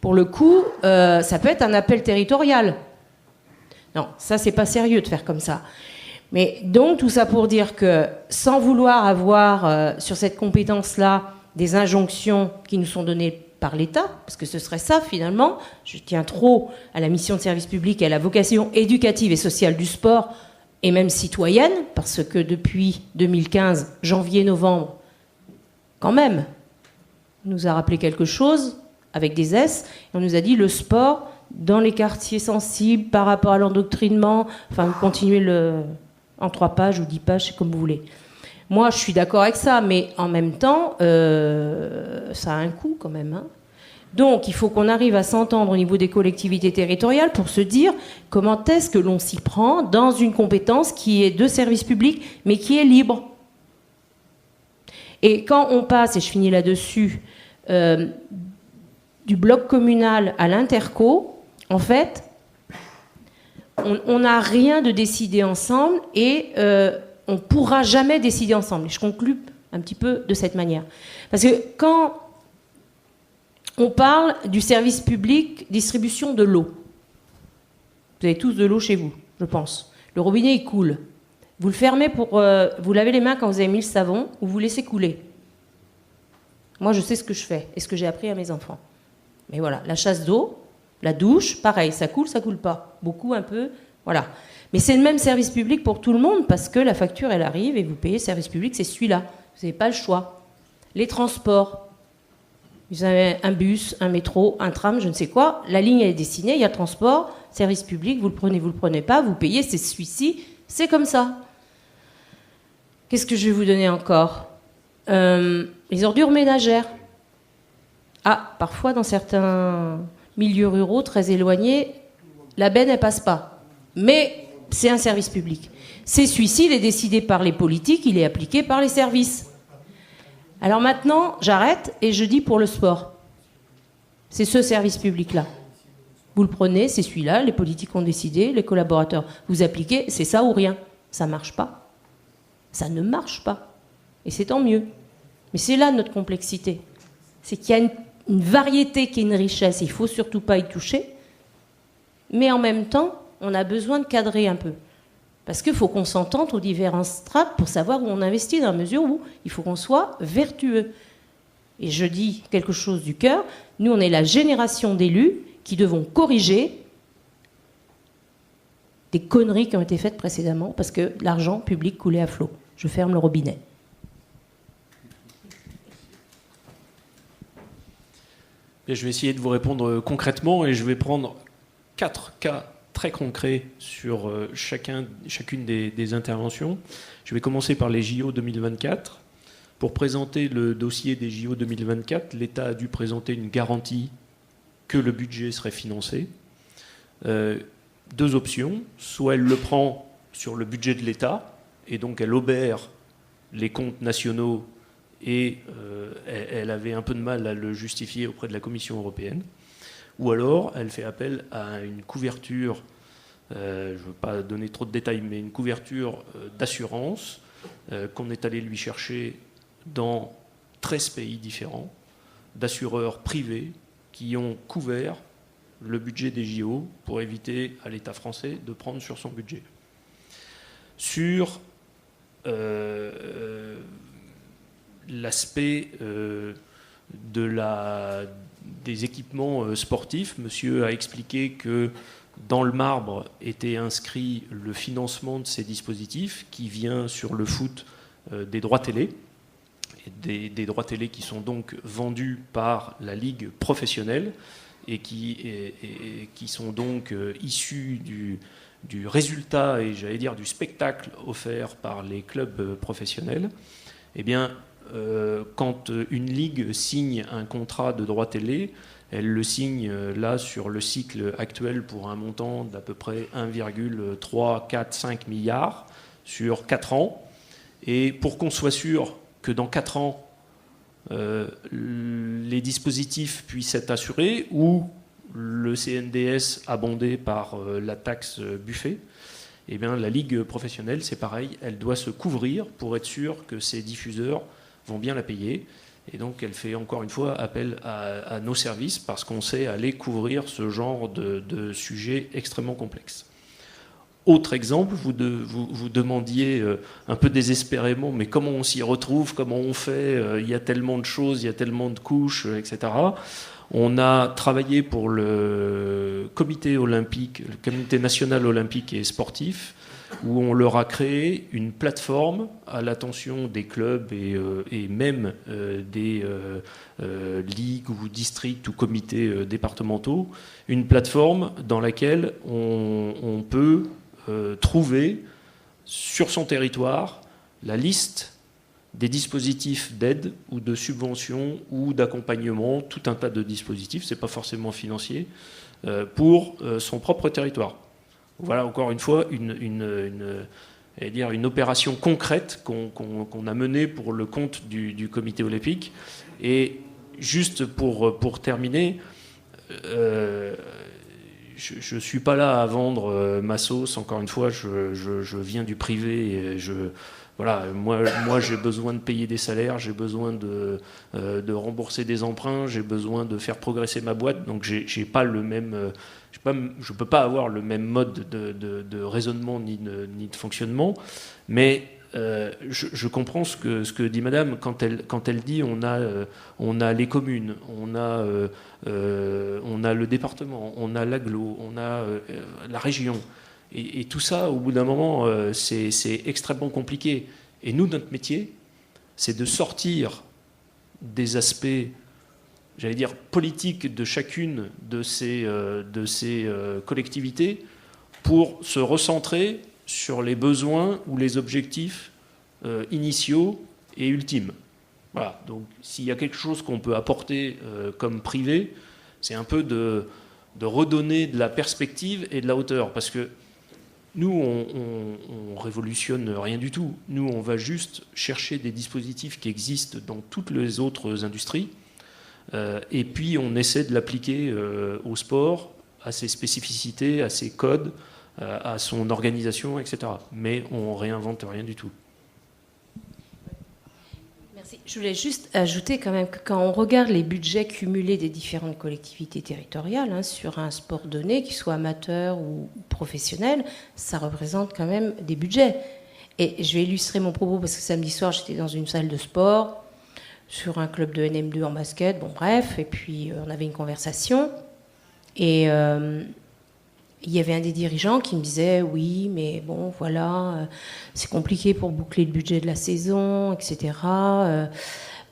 Pour le coup, ça peut être un appel territorial. Non, ça c'est pas sérieux de faire comme ça. Mais donc tout ça pour dire que sans vouloir avoir sur cette compétence-là des injonctions qui nous sont données par l'État, parce que ce serait ça finalement, je tiens trop à la mission de service public et à la vocation éducative et sociale du sport, et même citoyenne, parce que depuis 2015, janvier-novembre, quand même, on nous a rappelé quelque chose avec des S, et on nous a dit le sport dans les quartiers sensibles par rapport à l'endoctrinement, enfin vous continuez en 3 pages ou 10 pages, c'est comme vous voulez. Moi, je suis d'accord avec ça, mais en même temps, ça a un coût quand même. Hein. Donc, il faut qu'on arrive à s'entendre au niveau des collectivités territoriales pour se dire comment est-ce que l'on s'y prend dans une compétence qui est de service public, mais qui est libre. Et quand on passe, et je finis là-dessus, du bloc communal à l'interco, en fait, on n'a rien de décidé ensemble et on ne pourra jamais décider ensemble. Et je conclue un petit peu de cette manière. Parce que quand on parle du service public distribution de l'eau, vous avez tous de l'eau chez vous, je pense. Le robinet, il coule. Vous le fermez pour vous laver les mains quand vous avez mis le savon ou vous laissez couler. Moi, je sais ce que je fais et ce que j'ai appris à mes enfants. Mais voilà, la chasse d'eau, la douche, pareil, ça coule pas. Beaucoup, un peu, voilà. Mais c'est le même service public pour tout le monde parce que la facture, elle arrive et vous payez le service public, c'est celui-là. Vous n'avez pas le choix. Les transports, vous avez un bus, un métro, un tram, je ne sais quoi. La ligne, elle est dessinée, il y a le transport, service public, vous le prenez pas, vous payez, c'est celui-ci, c'est comme ça. Qu'est-ce que je vais vous donner encore ? Les ordures ménagères. Ah, parfois, dans certains milieux ruraux très éloignés, la benne, elle passe pas. Mais c'est un service public. C'est celui-ci, il est décidé par les politiques, il est appliqué par les services. Alors maintenant, j'arrête et je dis pour le sport. C'est ce service public-là. Vous le prenez, c'est celui-là, les politiques ont décidé, les collaborateurs, vous appliquez, c'est ça ou rien. Ça marche pas. Ça ne marche pas. Et c'est tant mieux. Mais c'est là notre complexité. C'est qu'il y a une variété qui est une richesse, il ne faut surtout pas y toucher. Mais en même temps, on a besoin de cadrer un peu. Parce qu'il faut qu'on s'entende aux différentes strates pour savoir où on investit, dans la mesure où il faut qu'on soit vertueux. Et je dis quelque chose du cœur, nous on est la génération d'élus qui devons corriger des conneries qui ont été faites précédemment parce que l'argent public coulait à flot. Je ferme le robinet. Et je vais essayer de vous répondre concrètement et je vais prendre 4 cas très concrets sur chacune des interventions. Je vais commencer par les JO 2024. Pour présenter le dossier des JO 2024, l'État a dû présenter une garantie que le budget serait financé. Deux options, soit elle le prend sur le budget de l'État, et donc elle obère les comptes nationaux, et elle avait un peu de mal à le justifier auprès de la Commission européenne, ou alors elle fait appel à une couverture, je ne veux pas donner trop de détails, mais une couverture d'assurance qu'on est allé lui chercher dans 13 pays différents, d'assureurs privés qui ont couvert le budget des JO pour éviter à l'État français de prendre sur son budget. Sur l'aspect des équipements sportifs, monsieur a expliqué que dans le marbre était inscrit le financement de ces dispositifs qui vient sur le foot des droits télé, des droits télé qui sont donc vendus par la ligue professionnelle et qui sont donc issus du résultat et j'allais dire du spectacle offert par les clubs professionnels. Eh bien, quand une ligue signe un contrat de droit télé, elle le signe là sur le cycle actuel pour un montant d'à peu près 1,345 milliards sur 4 ans. Et pour qu'on soit sûr que dans 4 ans, les dispositifs puissent être assurés ou le CNDS abondé par la taxe Buffet, eh bien, la ligue professionnelle, c'est pareil, elle doit se couvrir pour être sûre que ses diffuseurs vont bien la payer. Et donc, elle fait encore une fois appel à nos services parce qu'on sait aller couvrir ce genre de sujets extrêmement complexes. Autre exemple, vous demandiez un peu désespérément, mais comment on s'y retrouve, comment on fait, il y a tellement de choses, il y a tellement de couches, etc. On a travaillé pour le comité olympique, le comité national olympique et sportif, où on leur a créé une plateforme à l'attention des clubs et même des ligues ou districts ou comités départementaux, une plateforme dans laquelle on peut trouver sur son territoire la liste des dispositifs d'aide ou de subvention ou d'accompagnement, tout un tas de dispositifs, c'est pas forcément financier, pour son propre territoire. Voilà encore une fois une opération concrète qu'on a menée pour le compte du comité olympique. Et juste pour terminer, je ne suis pas là à vendre ma sauce. Encore une fois, je viens du privé et voilà, moi j'ai besoin de payer des salaires, j'ai besoin de rembourser des emprunts, j'ai besoin de faire progresser ma boîte. Donc j'ai pas le même, je peux pas avoir le même mode de raisonnement ni de fonctionnement. Mais je comprends ce que dit Madame quand elle dit on a les communes, on a le département, on a l'agglo, on a la région. Et tout ça, au bout d'un moment, c'est extrêmement compliqué. Et nous, notre métier, c'est de sortir des aspects, j'allais dire, politiques de chacune de ces collectivités pour se recentrer sur les besoins ou les objectifs initiaux et ultimes. Voilà. Donc, s'il y a quelque chose qu'on peut apporter comme privé, c'est un peu de redonner de la perspective et de la hauteur. Parce que nous, on révolutionne rien du tout. Nous, on va juste chercher des dispositifs qui existent dans toutes les autres industries, et puis on essaie de l'appliquer au sport, à ses spécificités, à ses codes, à son organisation, etc. Mais on réinvente rien du tout. Merci. Je voulais juste ajouter quand même que quand on regarde les budgets cumulés des différentes collectivités territoriales sur un sport donné, qu'il soit amateur ou professionnel, ça représente quand même des budgets. Et je vais illustrer mon propos parce que samedi soir, j'étais dans une salle de sport sur un club de NM2 en basket, bon bref, et puis on avait une conversation et il y avait un des dirigeants qui me disait oui, mais bon, voilà, c'est compliqué pour boucler le budget de la saison, etc.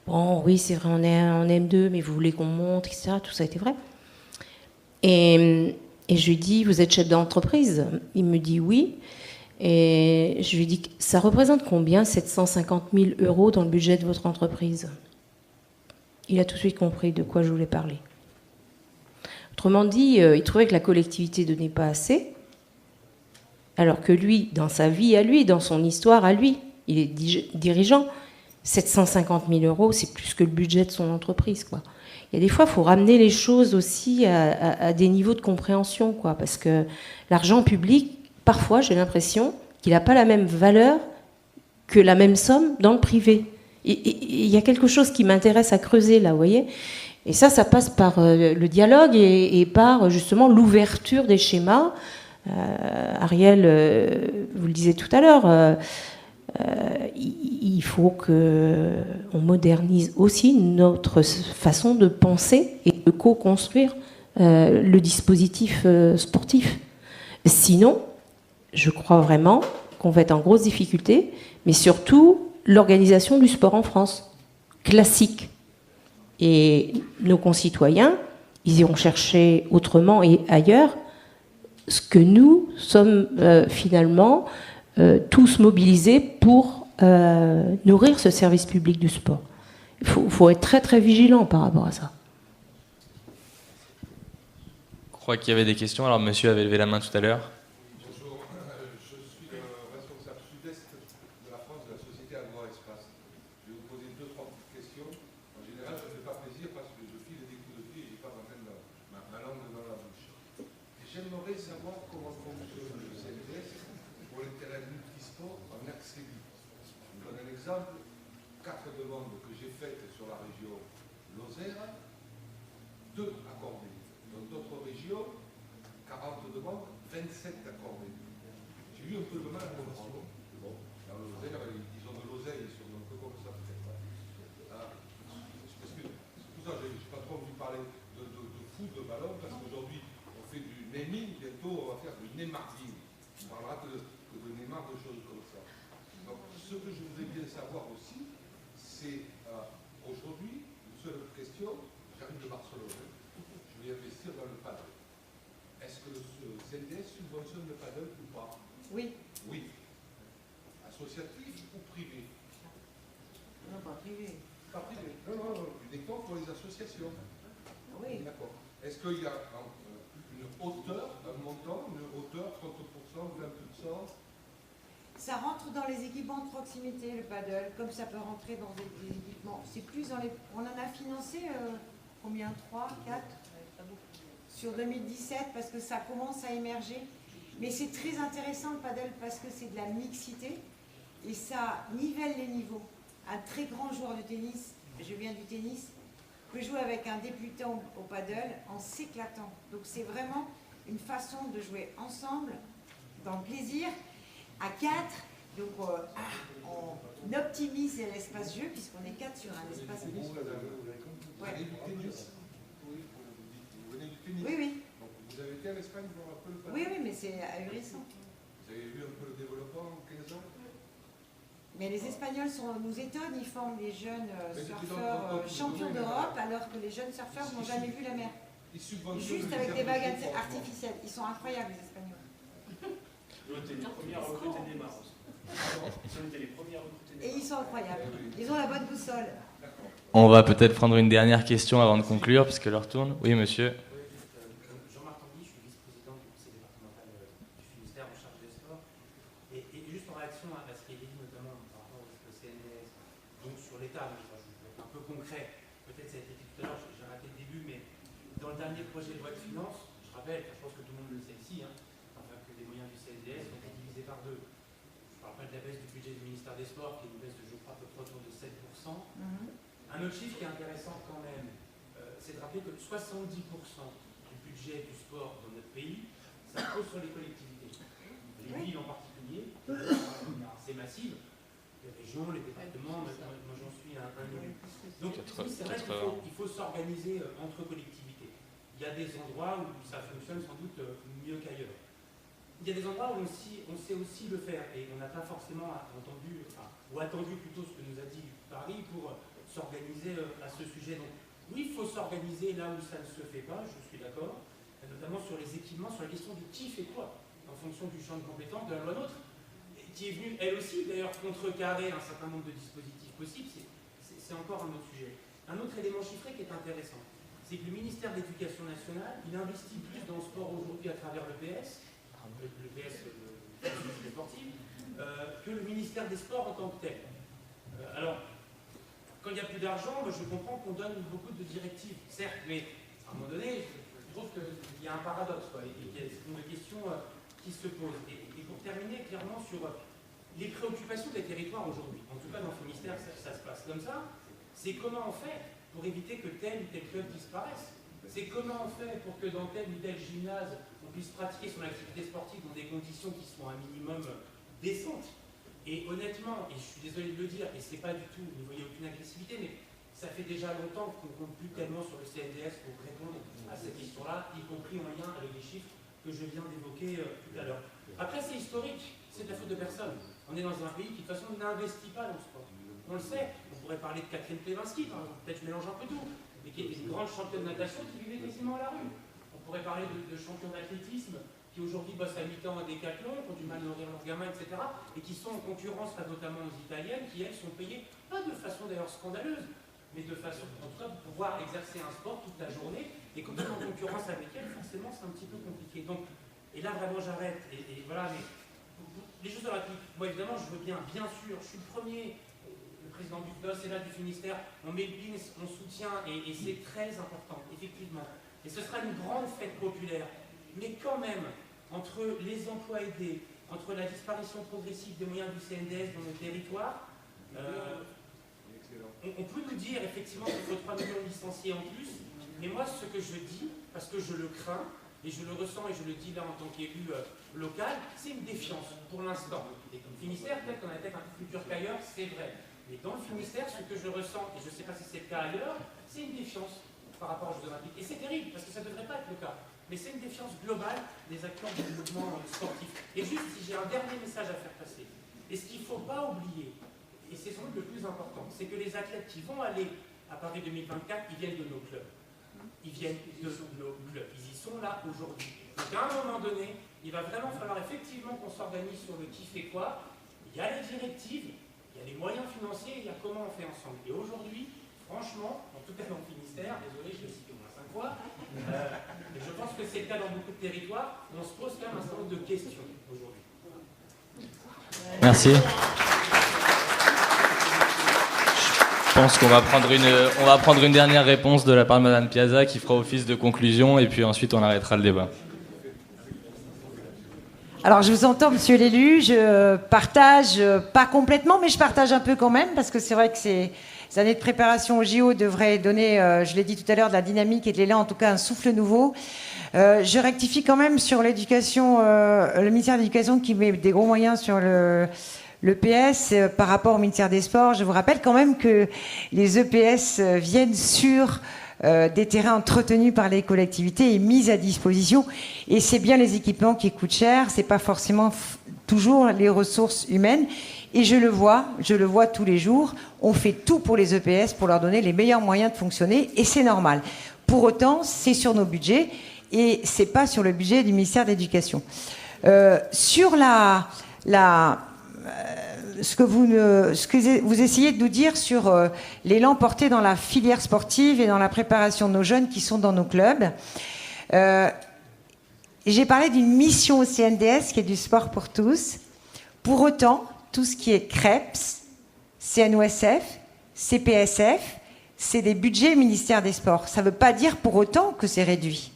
Bon, oui, c'est vrai, on est en M2, mais vous voulez qu'on monte, etc. Tout ça était vrai. Et je lui dis, vous êtes chef d'entreprise? Il me dit oui. Et je lui dis, ça représente combien 750 000 € dans le budget de votre entreprise? Il a tout de suite compris de quoi je voulais parler. Autrement dit, il trouvait que la collectivité ne donnait pas assez, alors que lui, dans sa vie à lui, dans son histoire à lui, il est dirigeant. 750 000 euros, c'est plus que le budget de son entreprise, quoi. Il y a des fois, il faut ramener les choses aussi à des niveaux de compréhension, quoi, parce que l'argent public, parfois, j'ai l'impression qu'il n'a pas la même valeur que la même somme dans le privé. Il y a quelque chose qui m'intéresse à creuser, là, vous voyez. Et ça passe par le dialogue et par, justement, l'ouverture des schémas. Ariel, vous le disiez tout à l'heure, il faut qu'on modernise aussi notre façon de penser et de co-construire le dispositif sportif. Sinon, je crois vraiment qu'on va être en grosse difficulté, mais surtout l'organisation du sport en France, classique. Et nos concitoyens, ils iront chercher autrement et ailleurs ce que nous sommes finalement tous mobilisés pour nourrir ce service public du sport. Il faut être très très vigilant par rapport à ça. Je crois qu'il y avait des questions. Alors, monsieur avait levé la main tout à l'heure. Bonjour, je suis le responsable sud-est de la France de la société Agro-Espace. Je vais vous poser 2-3 petites questions. En général, je ne fais pas plaisir parce que je file des coups de pied et je n'ai pas ma langue dans la bouche. J'aimerais savoir comment fonctionne le CNDS pour les terrains multisports en accès libre. Je vous donne un exemple. 4 demandes que j'ai faites sur la région Lozère, 2 accordées. Dans d'autres régions, 40 demandes, 27 accordées. J'ai eu un peu de mal à comprendre. Bon, dans le Lozère, ils ont de l'oseille, ils sont un peu comme ça peut-être. Parce que c'est pour ça que je n'ai pas trop envie de parler de foot, de ballon, parce qu'aujourd'hui, on fait du naming, bientôt on va faire du Neymarding. On parlera que de Neymar, de choses comme ça. Donc, ce que je voudrais bien savoir aussi, c'est aujourd'hui, une seule question, j'arrive de Barcelone, je vais investir dans le paddle. Est-ce que le CNDS subventionne le paddle ou pas? Oui. Oui. Associatif ou privé? Non, pas privé. Pas privé. Non. Des fonds pour les associations. Oui. D'accord. Est-ce qu'il y a une hauteur, un montant, une hauteur, 30%, 20%? Ça rentre dans les équipements de proximité, le paddle, comme ça peut rentrer dans des équipements. C'est plus dans les. On en a financé combien? 3, 4 sur 2017 parce que ça commence à émerger. Mais c'est très intéressant le paddle parce que c'est de la mixité et ça nivelle les niveaux. Un très grand joueur de tennis, je viens du tennis, peut jouer avec un débutant au paddle en s'éclatant. Donc c'est vraiment une façon de jouer ensemble, dans le plaisir, à 4. Donc on optimise l'espace jeu puisqu'on est 4 sur un espace jeu. Vous venez du tennis? Vous venez du tennis? Oui. Donc vous avez été en Espagne voir un peu le paddle? Oui, mais c'est ahurissant. Vous avez vu un peu le développement en 15 ans? Mais les Espagnols nous étonnent, ils forment les jeunes surfeurs champions d'Europe alors que les jeunes surfeurs n'ont jamais vu la mer. Juste avec des vagues artificielles. Ils sont incroyables les Espagnols. Et ils sont incroyables. Ils ont la bonne boussole. On va peut-être prendre une dernière question avant de conclure, puisque l'heure tourne. Oui, monsieur. Jean-Marc Tanguy, je suis vice-président du conseil départemental du Finistère en charge des sports. Et juste en réaction à ce qui est dit notamment par rapport au CNDS, donc sur l'État, je vais être un peu concret, peut-être ça a été dit tout à l'heure, j'ai raté le début, mais dans le dernier projet de loi de finances, je rappelle, je pense que tout le monde le sait ici, que les moyens du CNDS ont été divisés par 2. Je ne parle pas de la baisse du budget du ministère des Sports, qui est une baisse de, je crois, à peu près autour de 7%. Un autre chiffre qui est intéressant quand même, c'est de rappeler que 70% du budget du sport dans notre pays, ça repose sur les collectivités. Les villes en particulier, c'est massif. Les régions, les départements, moi j'en suis un élu. Donc c'est vrai qu'il faut s'organiser entre collectivités. Il y a des endroits où ça fonctionne sans doute mieux qu'ailleurs. Il y a des endroits où on sait aussi le faire et on n'a pas forcément entendu, ou attendu plutôt ce que nous a dit Paris pour s'organiser à ce sujet. Donc oui, il faut s'organiser là où ça ne se fait pas, je suis d'accord, notamment sur les équipements, sur la question du qui fait quoi, en fonction du champ de compétences de la loi NOTRe, qui est venue, elle aussi, d'ailleurs, contrecarrer un certain nombre de dispositifs possibles, c'est encore un autre sujet. Un autre élément chiffré qui est intéressant, c'est que le ministère de l'Éducation nationale, il investit plus dans le sport aujourd'hui à travers l'EPS, sportive, que le ministère des Sports en tant que tel. Alors, quand il n'y a plus d'argent, je comprends qu'on donne beaucoup de directives, certes, mais à un moment donné, je trouve qu'il y a un paradoxe, quoi, et qu'il y a une question qui se pose. Et pour terminer clairement sur les préoccupations des territoires aujourd'hui, en tout cas dans le Finistère, ça se passe comme ça, c'est comment on fait pour éviter que tel ou tel club disparaisse. C'est comment on fait pour que dans tel ou tel gymnase, on puisse pratiquer son activité sportive dans des conditions qui soient un minimum décentes. Et honnêtement, et je suis désolé de le dire, et c'est pas du tout, vous ne voyez aucune agressivité, mais ça fait déjà longtemps qu'on ne compte plus tellement sur le CNDS pour répondre à cette question-là, y compris en lien avec les chiffres que je viens d'évoquer tout à l'heure. Après, c'est historique, c'est de la faute de personne. On est dans un pays qui, de toute façon, n'investit pas dans le sport. On le sait. On pourrait parler de Catherine Plevinski, par exemple, peut-être je mélange un peu tout, mais qui était une grande championne de natation qui vivait quasiment à la rue. On pourrait parler de champions d'athlétisme qui aujourd'hui bossent à mi-temps à Décathlon, qui ont du mal à nourrir leurs gamins, etc., et qui sont en concurrence, notamment aux Italiennes, qui, elles, sont payées, pas de façon d'ailleurs scandaleuse, mais de façon, en tout cas, pour pouvoir exercer un sport toute la journée, et quand on est en concurrence avec elles, forcément, c'est un petit peu compliqué. Donc, et là, vraiment, j'arrête, et voilà, mais les Jeux Olympiques, moi, évidemment, je veux bien sûr, je suis le premier, le président du Sénat du Finistère, on met le pins, on soutient, et c'est très important, effectivement. Et ce sera une grande fête populaire, mais quand même, entre les emplois aidés, entre la disparition progressive des moyens du CNDS dans nos territoires, on peut nous dire effectivement qu'il faut 3 millions de licenciés en plus, mais moi ce que je dis, parce que je le crains, et je le ressens et je le dis là en tant qu'élu local, c'est une défiance pour l'instant. Et comme Finistère, peut-être qu'on a peut-être un peu plus dur qu'ailleurs, c'est vrai. Mais dans le Finistère, ce que je ressens, et je ne sais pas si c'est le cas ailleurs, c'est une défiance par rapport aux Jeux Olympiques. Et c'est terrible, parce que ça ne devrait pas être le cas. Mais c'est une défiance globale des acteurs du mouvement sportif. Et juste, si j'ai un dernier message à faire passer, et ce qu'il ne faut pas oublier, et c'est sans doute le plus important, c'est que les athlètes qui vont aller à Paris 2024, ils viennent de nos clubs. Ils viennent de nos clubs. Ils y sont là aujourd'hui. Donc à un moment donné, il va vraiment falloir effectivement qu'on s'organise sur le qui fait quoi. Il y a les directives, il y a les moyens financiers, il y a comment on fait ensemble. Et aujourd'hui, franchement, en tout cas dans le Finistère, désolé, je l'ai cité au moins 5 fois, et je pense que c'est le cas dans beaucoup de territoires, on se pose quand même un certain nombre de questions aujourd'hui. Merci. Je pense qu'on va prendre une dernière réponse de la part de Mme Piazza qui fera office de conclusion et puis ensuite on arrêtera le débat. Alors je vous entends, monsieur l'élu, je partage, pas complètement, mais je partage un peu quand même, parce que c'est vrai que ces années de préparation au JO devraient donner, je l'ai dit tout à l'heure, de la dynamique et de l'élan, en tout cas un souffle nouveau. Je rectifie quand même sur l'éducation, le ministère de l'Éducation qui met des gros moyens sur l'EPS par rapport au ministère des Sports. Je vous rappelle quand même que les EPS viennent sur des terrains entretenus par les collectivités et mis à disposition. Et c'est bien les équipements qui coûtent cher, c'est pas forcément toujours les ressources humaines. Et je le vois tous les jours. On fait tout pour les EPS pour leur donner les meilleurs moyens de fonctionner et c'est normal. Pour autant, c'est sur nos budgets et c'est pas sur le budget du ministère de l'Éducation. Sur ce que vous essayez de nous dire sur l'élan porté dans la filière sportive et dans la préparation de nos jeunes qui sont dans nos clubs. J'ai parlé d'une mission au CNDS qui est du sport pour tous. Pour autant, tout ce qui est CREPS, CNOSF, CPSF, c'est des budgets ministère des Sports. Ça ne veut pas dire pour autant que c'est réduit.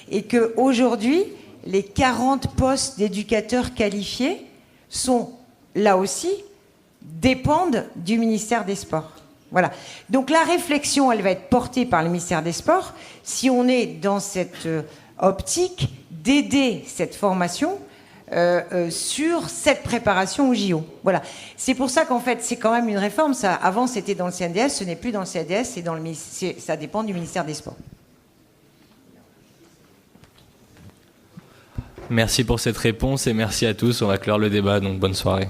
Et qu'aujourd'hui, les 40 postes d'éducateurs qualifiés sont, là aussi, dépendent du ministère des Sports. Voilà. Donc la réflexion, elle va être portée par le ministère des Sports si on est dans cette optique d'aider cette formation sur cette préparation au JO. Voilà. C'est pour ça qu'en fait, c'est quand même une réforme. Ça, avant, c'était dans le CNDS, ce n'est plus dans le CNDS, ça dépend du ministère des Sports. Merci pour cette réponse et merci à tous. On va clore le débat, donc bonne soirée.